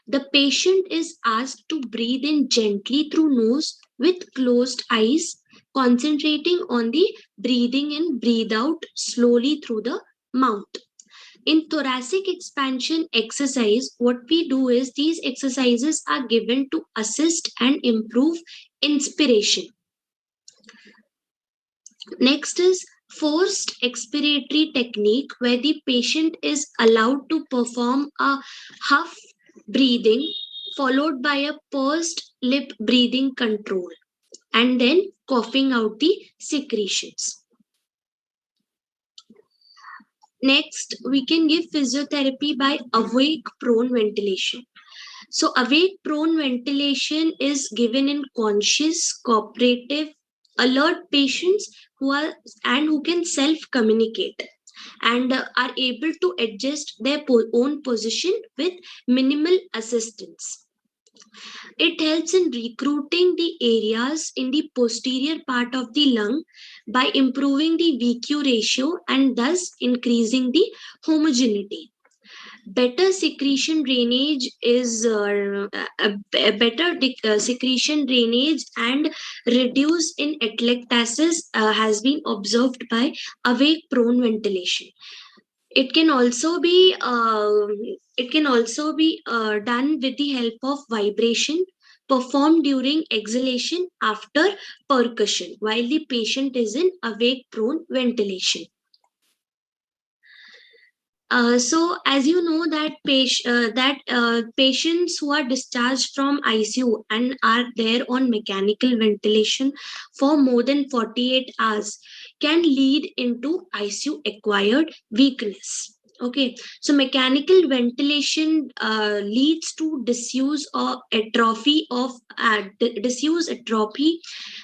The patient is asked to breathe in gently through nose with closed eyes, concentrating on the breathing in, breathe out slowly through the mouth. In thoracic expansion exercise, what we do is these exercises are given to assist and improve inspiration. Next is forced expiratory technique, where the patient is allowed to perform a huff breathing followed by a pursed lip breathing control and then coughing out the secretions. Next, we can give physiotherapy by awake prone ventilation. So awake prone ventilation is given in conscious, cooperative, alert patients who can self-communicate and are able to adjust their own position with minimal assistance. It helps in recruiting the areas in the posterior part of the lung by improving the VQ ratio and thus increasing the homogeneity. Better secretion drainage is secretion drainage and reduce in atelectasis has been observed by awake prone ventilation. It can also be done with the help of vibration performed during exhalation after percussion while the patient is in awake prone ventilation. So as you know that patients who are discharged from ICU and are there on mechanical ventilation for more than 48 hours can lead into ICU acquired weakness. Okay, so mechanical ventilation leads to disuse or atrophy of disuse, atrophy,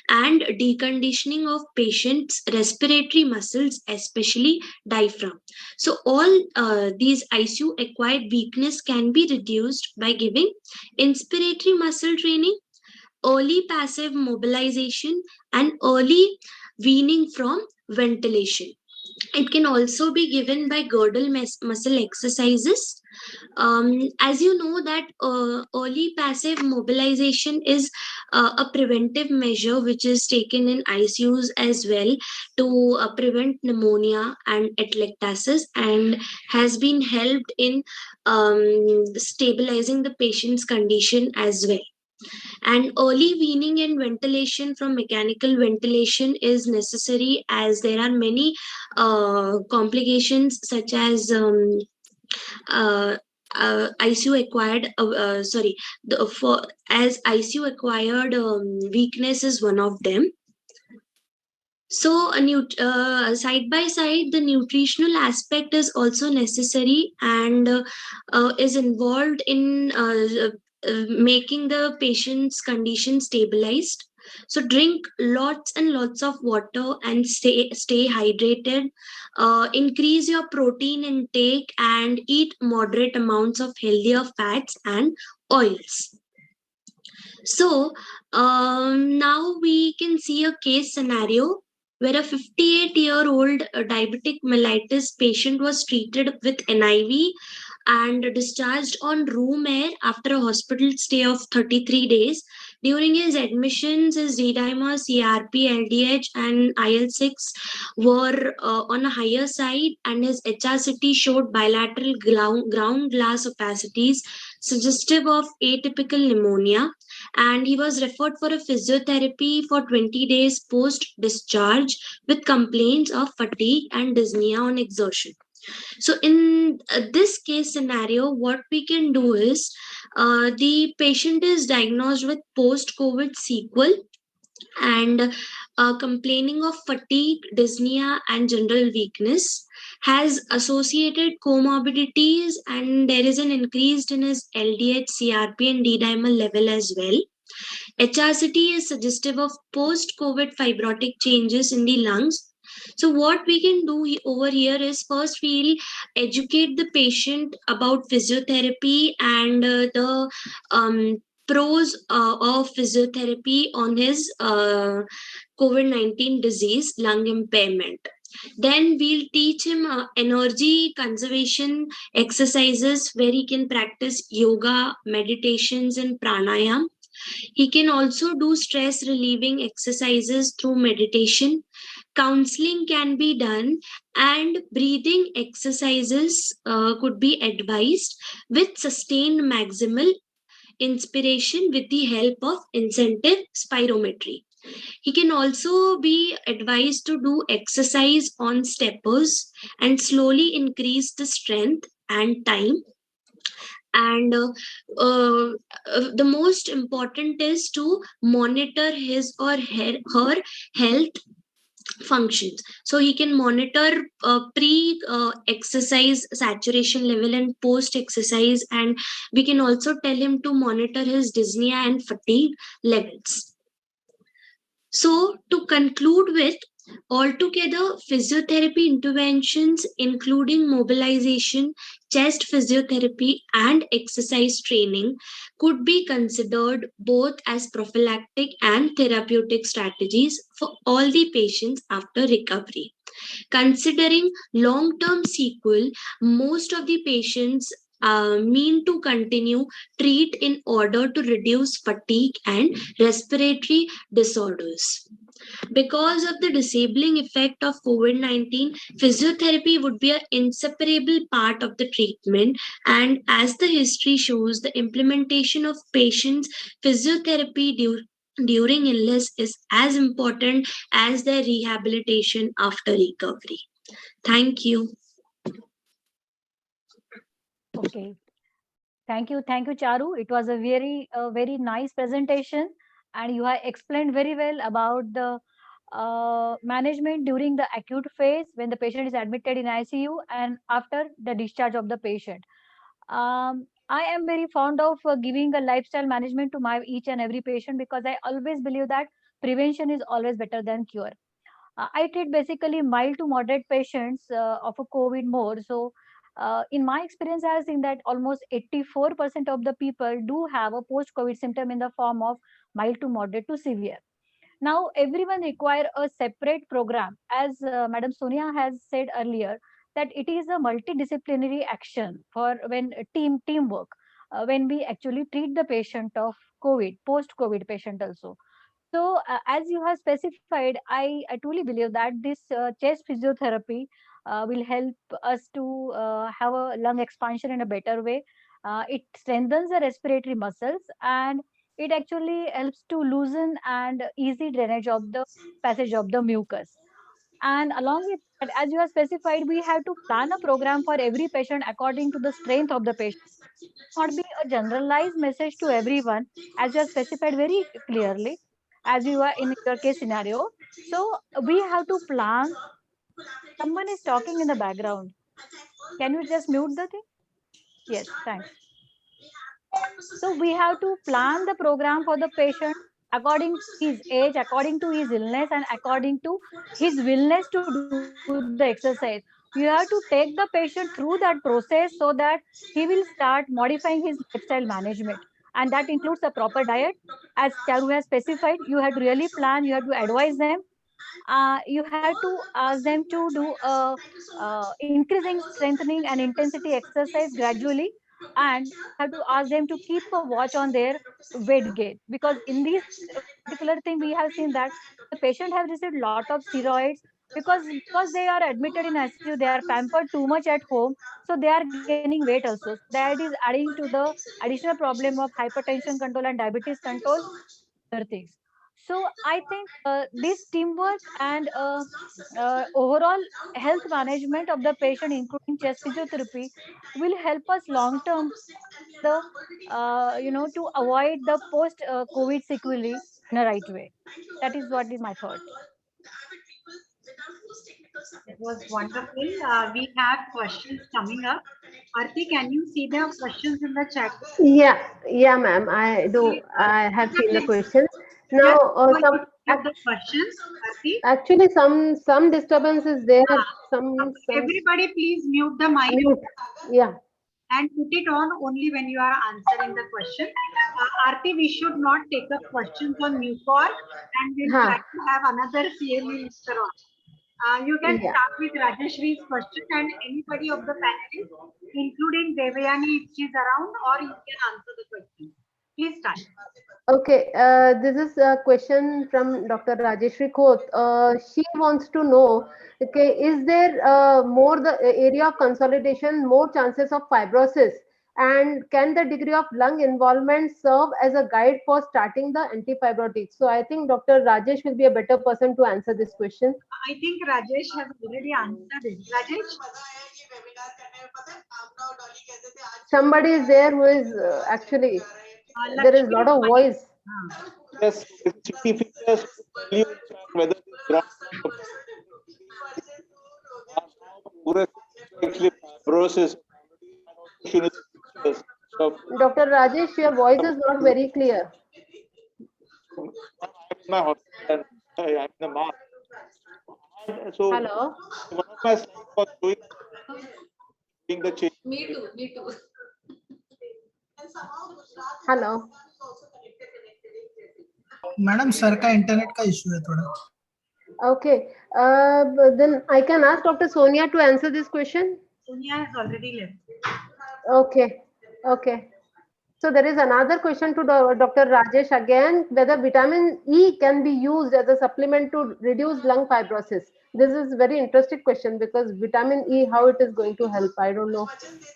and deconditioning of patients' respiratory muscles, especially diaphragm. So all these ICU acquired weakness can be reduced by giving inspiratory muscle training, early passive mobilization, and early weaning from ventilation. It can also be given by girdle muscle exercises. As you know that early passive mobilization is a preventive measure which is taken in ICUs as well to prevent pneumonia and atelectasis, and has been helped in stabilizing the patient's condition as well. And early weaning and ventilation from mechanical ventilation is necessary, as there are many complications such as uh, ICU acquired as ICU acquired weakness is one of them. So side by side, the nutritional aspect is also necessary, and is involved in making the patient's condition stabilized. So drink lots and lots of water and stay hydrated. Increase your protein intake and eat moderate amounts of healthier fats and oils. So now we can see a case scenario where a 58-year-old diabetic mellitus patient was treated with NIV and discharged on room air after a hospital stay of 33 days. During his admissions, his D-dimer, CRP, LDH, and IL-6 were on a higher side, and his HRCT showed bilateral ground glass opacities suggestive of atypical pneumonia, and he was referred for a physiotherapy for 20 days post discharge with complaints of fatigue and dyspnea on exertion. So in this case scenario, what we can do is the patient is diagnosed with post-COVID sequel and complaining of fatigue, dyspnea, and general weakness, has associated comorbidities, and there is an increase in his LDH, CRP, and D-dimer level as well. HRCT is suggestive of post-COVID fibrotic changes in the lungs. So what we can do over here is, first we'll educate the patient about physiotherapy and the pros of physiotherapy on his COVID-19 disease, lung impairment. Then we'll teach him energy conservation exercises where he can practice yoga, meditations, and pranayam. He can also do stress relieving exercises through meditation. Counseling can be done, and breathing exercises could be advised with sustained maximal inspiration with the help of incentive spirometry. He can also be advised to do exercise on steppers and slowly increase the strength and time. And the most important is to monitor his or her health functions. So he can monitor pre exercise saturation level and post exercise, and we can also tell him to monitor his dyspnea and fatigue levels. So to conclude with, altogether, physiotherapy interventions, including mobilization, chest physiotherapy, and exercise training, could be considered both as prophylactic and therapeutic strategies for all the patients after recovery. Considering long-term sequel, most of the patients mean to continue treat in order to reduce fatigue and respiratory disorders. Because of the disabling effect of COVID-19, physiotherapy would be an inseparable part of the treatment. And as the history shows, the implementation of patients' physiotherapy during illness is as important as their rehabilitation after recovery. Thank you. Okay. Thank you, Charu. It was a very nice presentation, and you have explained very well about the management during the acute phase when the patient is admitted in ICU and after the discharge of the patient. I am very fond of giving a lifestyle management to my each and every patient because I always believe that prevention is always better than cure. I treat basically mild to moderate patients of a COVID more. So, in my experience, I have seen that almost 84% of the people do have a post-COVID symptom in the form of mild to moderate to severe. Now, everyone require a separate program, as Madam Sonia has said earlier, that it is a multidisciplinary action for when teamwork, when we actually treat the patient of COVID, post-COVID patient also. So, as you have specified, I truly believe that this chest physiotherapy will help us to have a lung expansion in a better way. It strengthens the respiratory muscles and it actually helps to loosen and easy drainage of the passage of the mucus. And along with that, as you have specified, we have to plan a program for every patient according to the strength of the patient. Not be a generalized message to everyone, as you have specified very clearly, as you are in your case scenario. So we have to plan. Someone is talking in the background. Can you just mute the thing? Yes, thanks. So we have to plan the program for the patient according to his age, according to his illness, and according to his willingness to do the exercise. You have to take the patient through that process so that he will start modifying his lifestyle management. And that includes a proper diet. As Charu has specified, you have to really plan, you have to advise them. You have to ask them to do increasing strengthening and intensity exercise gradually, and have to ask them to keep a watch on their weight gain, because in this particular thing we have seen that the patient have received lot of steroids because they are admitted in ICU, they are pampered too much at home, so they are gaining weight also. So that is adding to the additional problem of hypertension control and diabetes control, other things. So I think this teamwork and overall health management of the patient, including chest physiotherapy, will help us long term the to avoid the post COVID sequelae in a right way. That is what is my thought. It was wonderful. We have questions coming up. Arti, can you see the questions in the chat? Yeah, ma'am. I do. I have seen the questions. Now, some The questions, Arti. actually some disturbance is there. Some Everybody, please mute the mic. mute. Yeah. And put it on only when you are answering the question. Arti, we should not take up questions on Mucor, and we'll try to have another CLE lister on. You can start with Rajeshri's question and anybody of the panelists, including Devayani if she's around, or you can answer the question. Please start. Okay, this is a question from Dr. Rajeshri Khoth. She wants to know, okay, is there more the area of consolidation, more chances of fibrosis, and can the degree of lung involvement serve as a guide for starting the antifibrotics? So I think Dr. Rajesh will be a better person to answer this question. I think Rajesh has already answered it. Rajesh? Somebody is there who is actually, there is a lot of voice. Yes, key features whether actually fibrosis. Dr. Rajesh, your voice is not very clear. So hello. One of my slides was showing the change. Me too. Me too. Hello. Madam sir का internet का issue है थोड़ा. Okay, then I can ask Dr. Sonia to answer this question. Sonia has already left. Okay, okay. So there is another question to Dr. Rajesh again, whether vitamin E can be used as a supplement to reduce lung fibrosis. This is a very interesting question because vitamin E, how it is going to help, I don't know.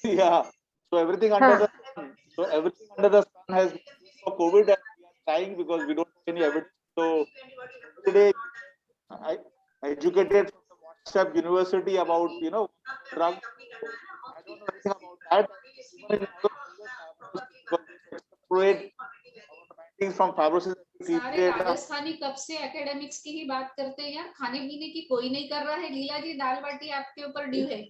Yeah, so everything under the sun. So everything under the sun has been for COVID, and we are trying because we don't have any evidence. So today I educated from the WhatsApp University about drug. I don't know anything about that. From fibrosis we सारे राजस्थानी कब से academics की ही बात करते हैं यार, खाने पीने की कोई नहीं कर रहा है। लीला जी दाल बाटी आपके ऊपर ड्यू है,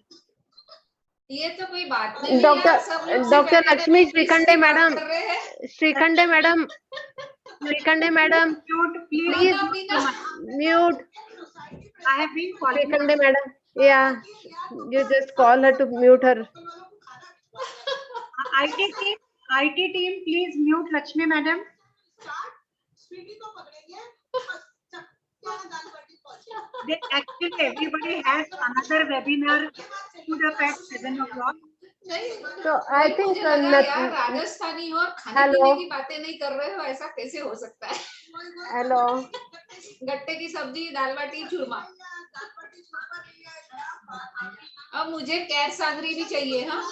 ये तो कोई बात नहीं है यार, सब लोग डॉक्टर लक्ष्मी श्रीखंडे बात मैडम, कर रहे हैं। Shrikhande madam, Shrikhande madam, please mute. I have been calling. Shrikhande madam, yeah, you just call her to mute her. IT team, please mute Lakshmi madam. Actually, everybody has another webinar stood up at 7 o'clock. So I think मुझे लगा यार राजस्थानी और खाने पीने की बातें नहीं कर रहे हो, ऐसा कैसे हो सकता है? Hello. गट्टे की सब्जी, दाल बाटी, चूरमा। अब मुझे कैर सांगरी भी चाहिए, हाँ?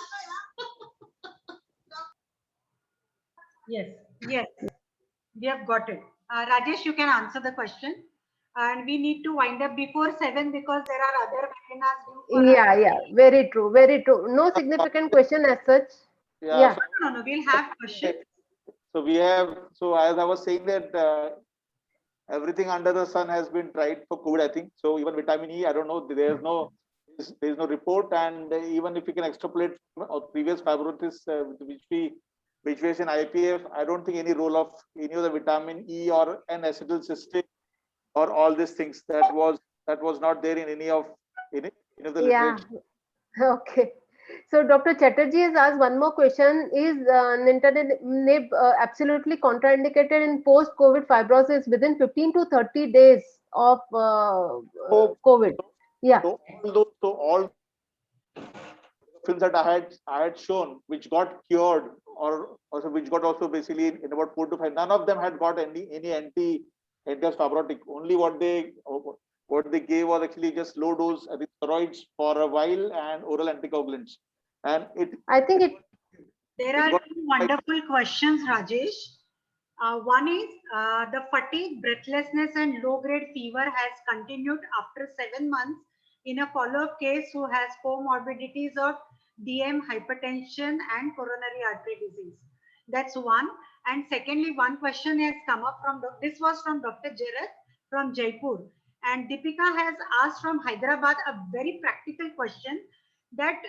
Yes, we have got it. Rajesh, you can answer the question. And we need to wind up before 7 because there are other webinars due for us. Yeah, very true, very true. No significant question as such. Yeah. No, we'll have questions. So we have, so as I was saying that everything under the sun has been tried for COVID, I think. So even vitamin E, I don't know, there's no report, and even if we can extrapolate from our previous fibrosis, which was in IPF, I don't think any role of any of the vitamin E or an acetylcysteine or all these things that was not there in any of the Yeah. literature. Okay. So Dr. Chatterjee has asked one more question. Is nintedanib absolutely contraindicated in post-COVID fibrosis within 15 to 30 days of COVID? Yeah. So all films that I had shown, which got cured or also which got also basically in about 4 to 5, none of them had got any anti-fibrotic. Only what they gave was actually just low dose steroids for a while and oral anticoagulants. And there are two wonderful questions, Rajesh. One is the fatigue, breathlessness, and low-grade fever has continued after 7 months in a follow-up case who has comorbidities of DM, hypertension, and coronary artery disease. That's one. And secondly, one question has come up from this was from Dr. Jarat from Jaipur, and Deepika has asked from Hyderabad a very practical question that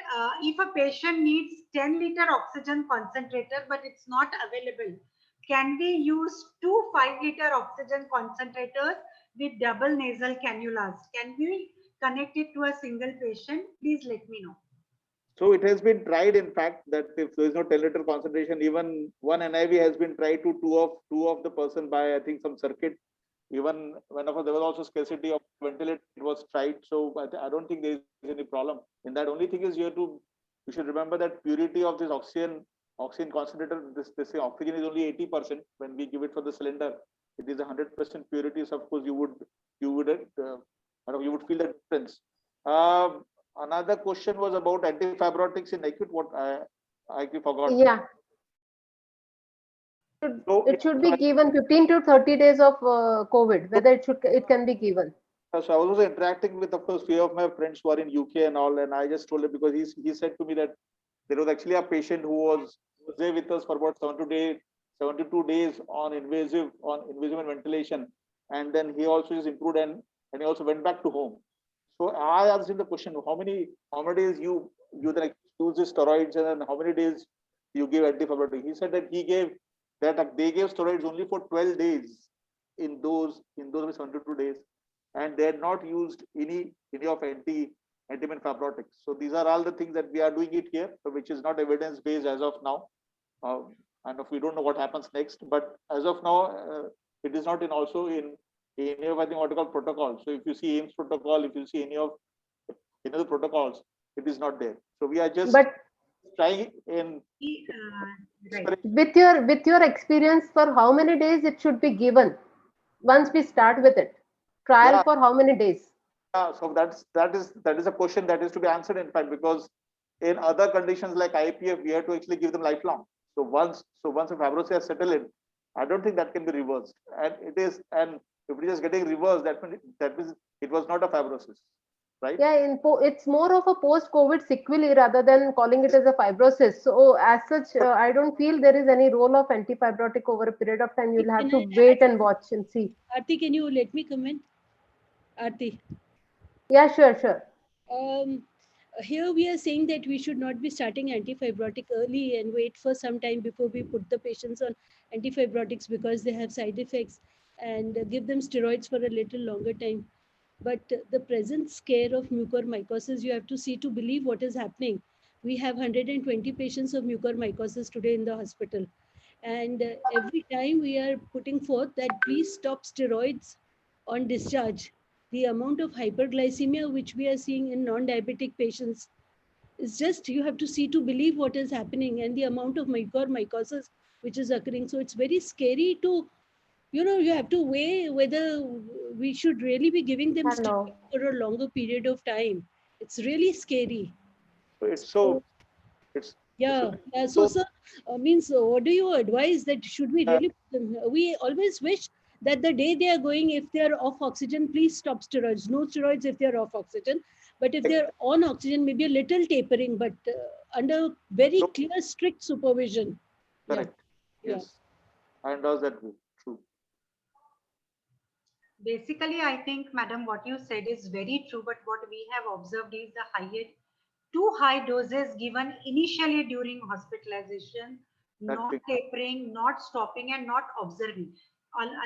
if a patient needs 10-liter oxygen concentrator but it's not available, can we use 2 5-liter oxygen concentrators with double nasal cannulas? Can we connect it to a single patient? Please let me know. So it has been tried, in fact, that if there is no 10-liter concentration, even one NIV has been tried to two of the person by, I think, some circuit. Even whenever there was also scarcity of ventilator, it was tried. So I don't think there is any problem in that. Only thing is you should remember that purity of this oxygen concentrator, this oxygen is only 80% when we give it for the cylinder. It is 100% purity. So of course you would feel the difference. Another question was about antifibrotics in acute. What I forgot. Yeah. It should be given 15 to 30 days of COVID, whether it can be given. So I was also interacting with, of course, few of my friends who are in UK and all, and I just told him, because he said to me that there was actually a patient who was there with us for about 72 days on invasive and ventilation, and then he also is improved and he also went back to home. So I asked him the question: how many days you then use the steroids, and then how many days you give antifibrotic? He said that they gave steroids only for 12 days in those 72 days, and they had not used any of anti-inflammatory fibrotics. So these are all the things that we are doing it here, which is not evidence based as of now, and if we don't know what happens next. But as of now, it is not in any of, I think, what you call protocol. So if you see AIMS protocol, if you see any of the protocols, it is not there. So we are just trying in. With your experience, for how many days it should be given once we start with it? Trial for how many days? So that is a question that is to be answered, in fact, because in other conditions like IPF, we have to actually give them lifelong. So once a fibrosis has settled in, I don't think that can be reversed. And if it is getting reversed, that means it was not a fibrosis. right? Yeah, it's more of a post-COVID sequelae rather than calling it as a fibrosis. So as such, I don't feel there is any role of antifibrotic over a period of time. You'll have Can to I wait add? and watch and see. Aarti, can you let me comment? Aarti. Yeah, sure. Here we are saying that we should not be starting antifibrotic early and wait for some time before we put the patients on antifibrotics because they have side effects, and give them steroids for a little longer time. But the present scare of mucormycosis, you have to see to believe what is happening. We have 120 patients of mucormycosis today in the hospital. And every time we are putting forth that please stop steroids on discharge, the amount of hyperglycemia which we are seeing in non-diabetic patients is just, you have to see to believe what is happening, and the amount of mucormycosis which is occurring. So it's very scary to, you have to weigh whether we should really be giving them steroids for a longer period of time. It's really scary. So it's Yeah. So, sir, means what do you advise that should we really? We always wish that the day they are going, if they are off oxygen, please stop steroids. No steroids if they are off oxygen. But if they are on oxygen, maybe a little tapering, but under very clear, strict supervision. correct. Yeah. Yes. And does that be true? Basically, I think, madam, what you said is very true, but what we have observed is too high doses given initially during hospitalization, not tapering, not stopping, and not observing.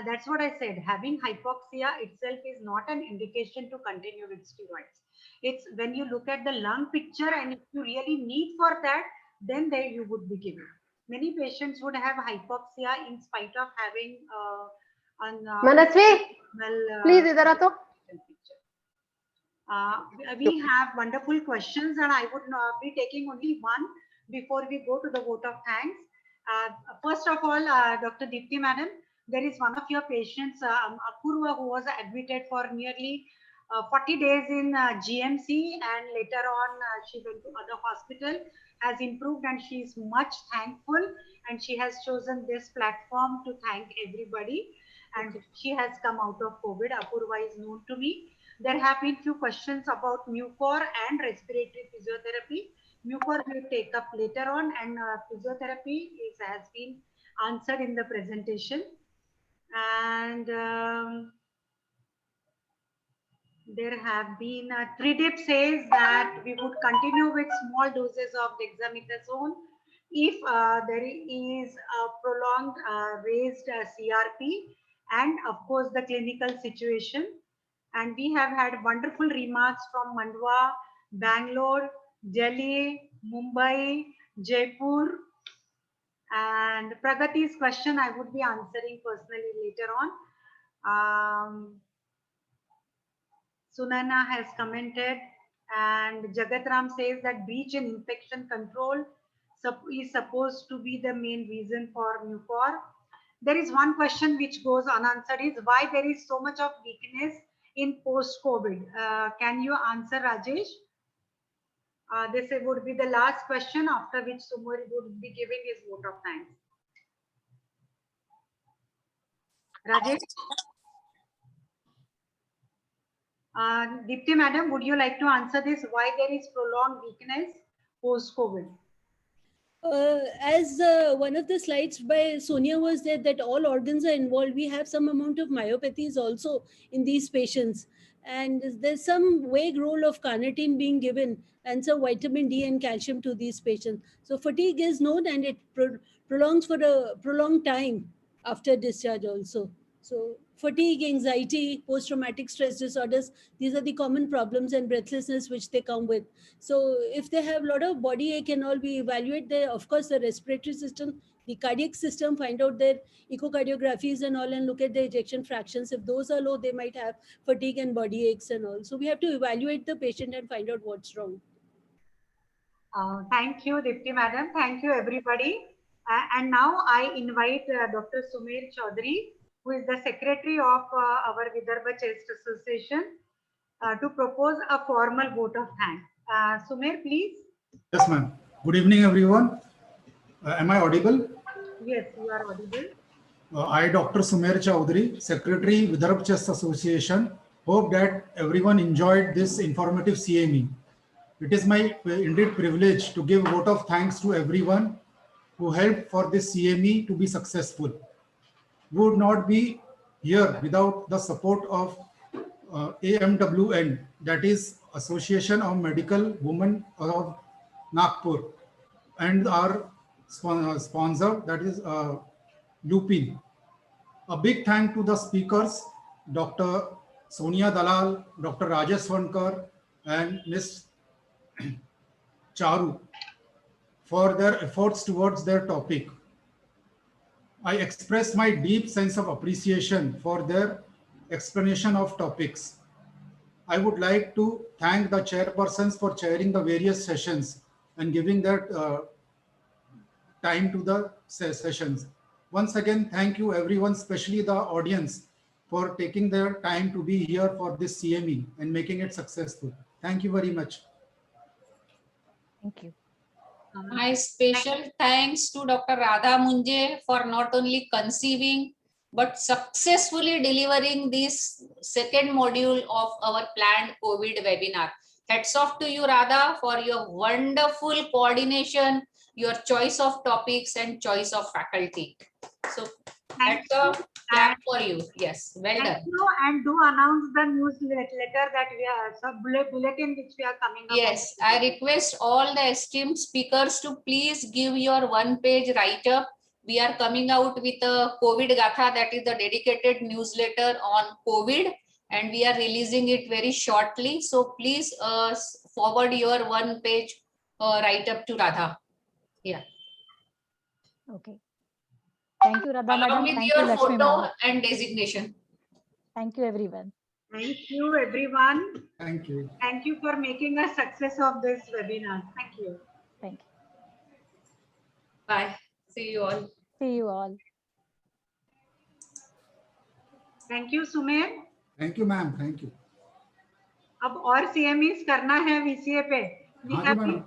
That's what I said. Having hypoxia itself is not an indication to continue with steroids. It's when you look at the lung picture, and if you really need for that, then there you would be given. Many patients would have hypoxia in spite of having Manasvi, please, idhar aa to. We have wonderful questions, and I would be taking only one before we go to the vote of thanks. First of all, Dr. Deepti madam, there is one of your patients, Apurva, who was admitted for nearly 40 days in GMC, and later on she went to other hospital, has improved, and she is much thankful, and she has chosen this platform to thank everybody, and she has come out of COVID. Apurva is known to me. There have been few questions about Mucor and respiratory physiotherapy. Mucor will take up later on, and physiotherapy has been answered in the presentation. And there have been, Tridip says that we would continue with small doses of dexamethasone if there is a prolonged raised CRP, and of course the clinical situation. And we have had wonderful remarks from Mandwa, Bangalore, Delhi, Mumbai, Jaipur. And Pragati's question I would be answering personally later on. Sunana has commented, and Jagatram says that breach in infection control is supposed to be the main reason for Mucor. There is one question which goes unanswered, is why there is so much of weakness in post-COVID. Can you answer, Rajesh? This would be the last question, after which Sumur would be giving his vote of thanks. Rajesh? Deepti madam, would you like to answer this? Why there is prolonged weakness post-COVID? As one of the slides by Sonia was there, that all organs are involved. We have some amount of myopathies also in these patients. And there's some vague role of carnitine being given, and some vitamin D and calcium to these patients. So fatigue is known, and it prolongs for a prolonged time after discharge also. So fatigue, anxiety, post-traumatic stress disorders, these are the common problems, and breathlessness which they come with. So if they have a lot of body ache and all, we evaluate their, of course, the respiratory system, the cardiac system, find out their echocardiographies and all, and look at the ejection fractions. If those are low, they might have fatigue and body aches and all. So we have to evaluate the patient and find out what's wrong. Thank you, Deepti madam. Thank you, everybody. And now I invite Dr. Sumer Chaudhary, who is the secretary of our Vidarbha Chest Association, to propose a formal vote of thanks. Sumer, please. Yes, ma'am. Good evening, everyone. Am I audible? Yes, you are audible. I, Dr. Sumer Chaudhary, Secretary, Vidarbha Chest Association, Hope that everyone enjoyed this informative CME. It is my indeed privilege to give a vote of thanks to everyone who helped for this CME to be successful. We would not be here without the support of AMWN, that is Association of Medical Women of Nagpur, and our sponsor, that is Lupin. A big thank to the speakers, Dr. Sonia Dalal, Dr. Rajesh Swankar, and Ms. Charu for their efforts towards their topic. I express my deep sense of appreciation for their explanation of topics. I would like to thank the chairpersons for chairing the various sessions and giving their time to the sessions. Once again, thank you everyone, especially the audience, for taking their time to be here for this CME and making it successful. Thank you very much. Thank you. My special thanks to Dr. Radha Munje for not only conceiving but successfully delivering this second module of our planned COVID webinar. Hats off to you, Radha, for your wonderful coordination, your choice of topics and choice of faculty. So that's a clap for you. Yes, well done. Thank you, and do announce the newsletter that we are, bulletin which we are coming up. Yes, I request all the esteemed speakers to please give your one-page write-up. We are coming out with a COVID Gatha, that is the dedicated newsletter on COVID, and we are releasing it very shortly. So please forward your one-page write-up to Radha. Yeah. Okay. Thank you, Radha Along madam. with Thank you, your Lakshmi photo ma'am. and designation. Thank you, everyone. Thank you, everyone. Thank you. Thank you for making a success of this webinar. Thank you. Thank you. Bye. See you all. See you all. Thank you, Sumer. Thank you, ma'am. Thank you. अब और CMEs करना है VCA पे. We हाँ जी, have madam. been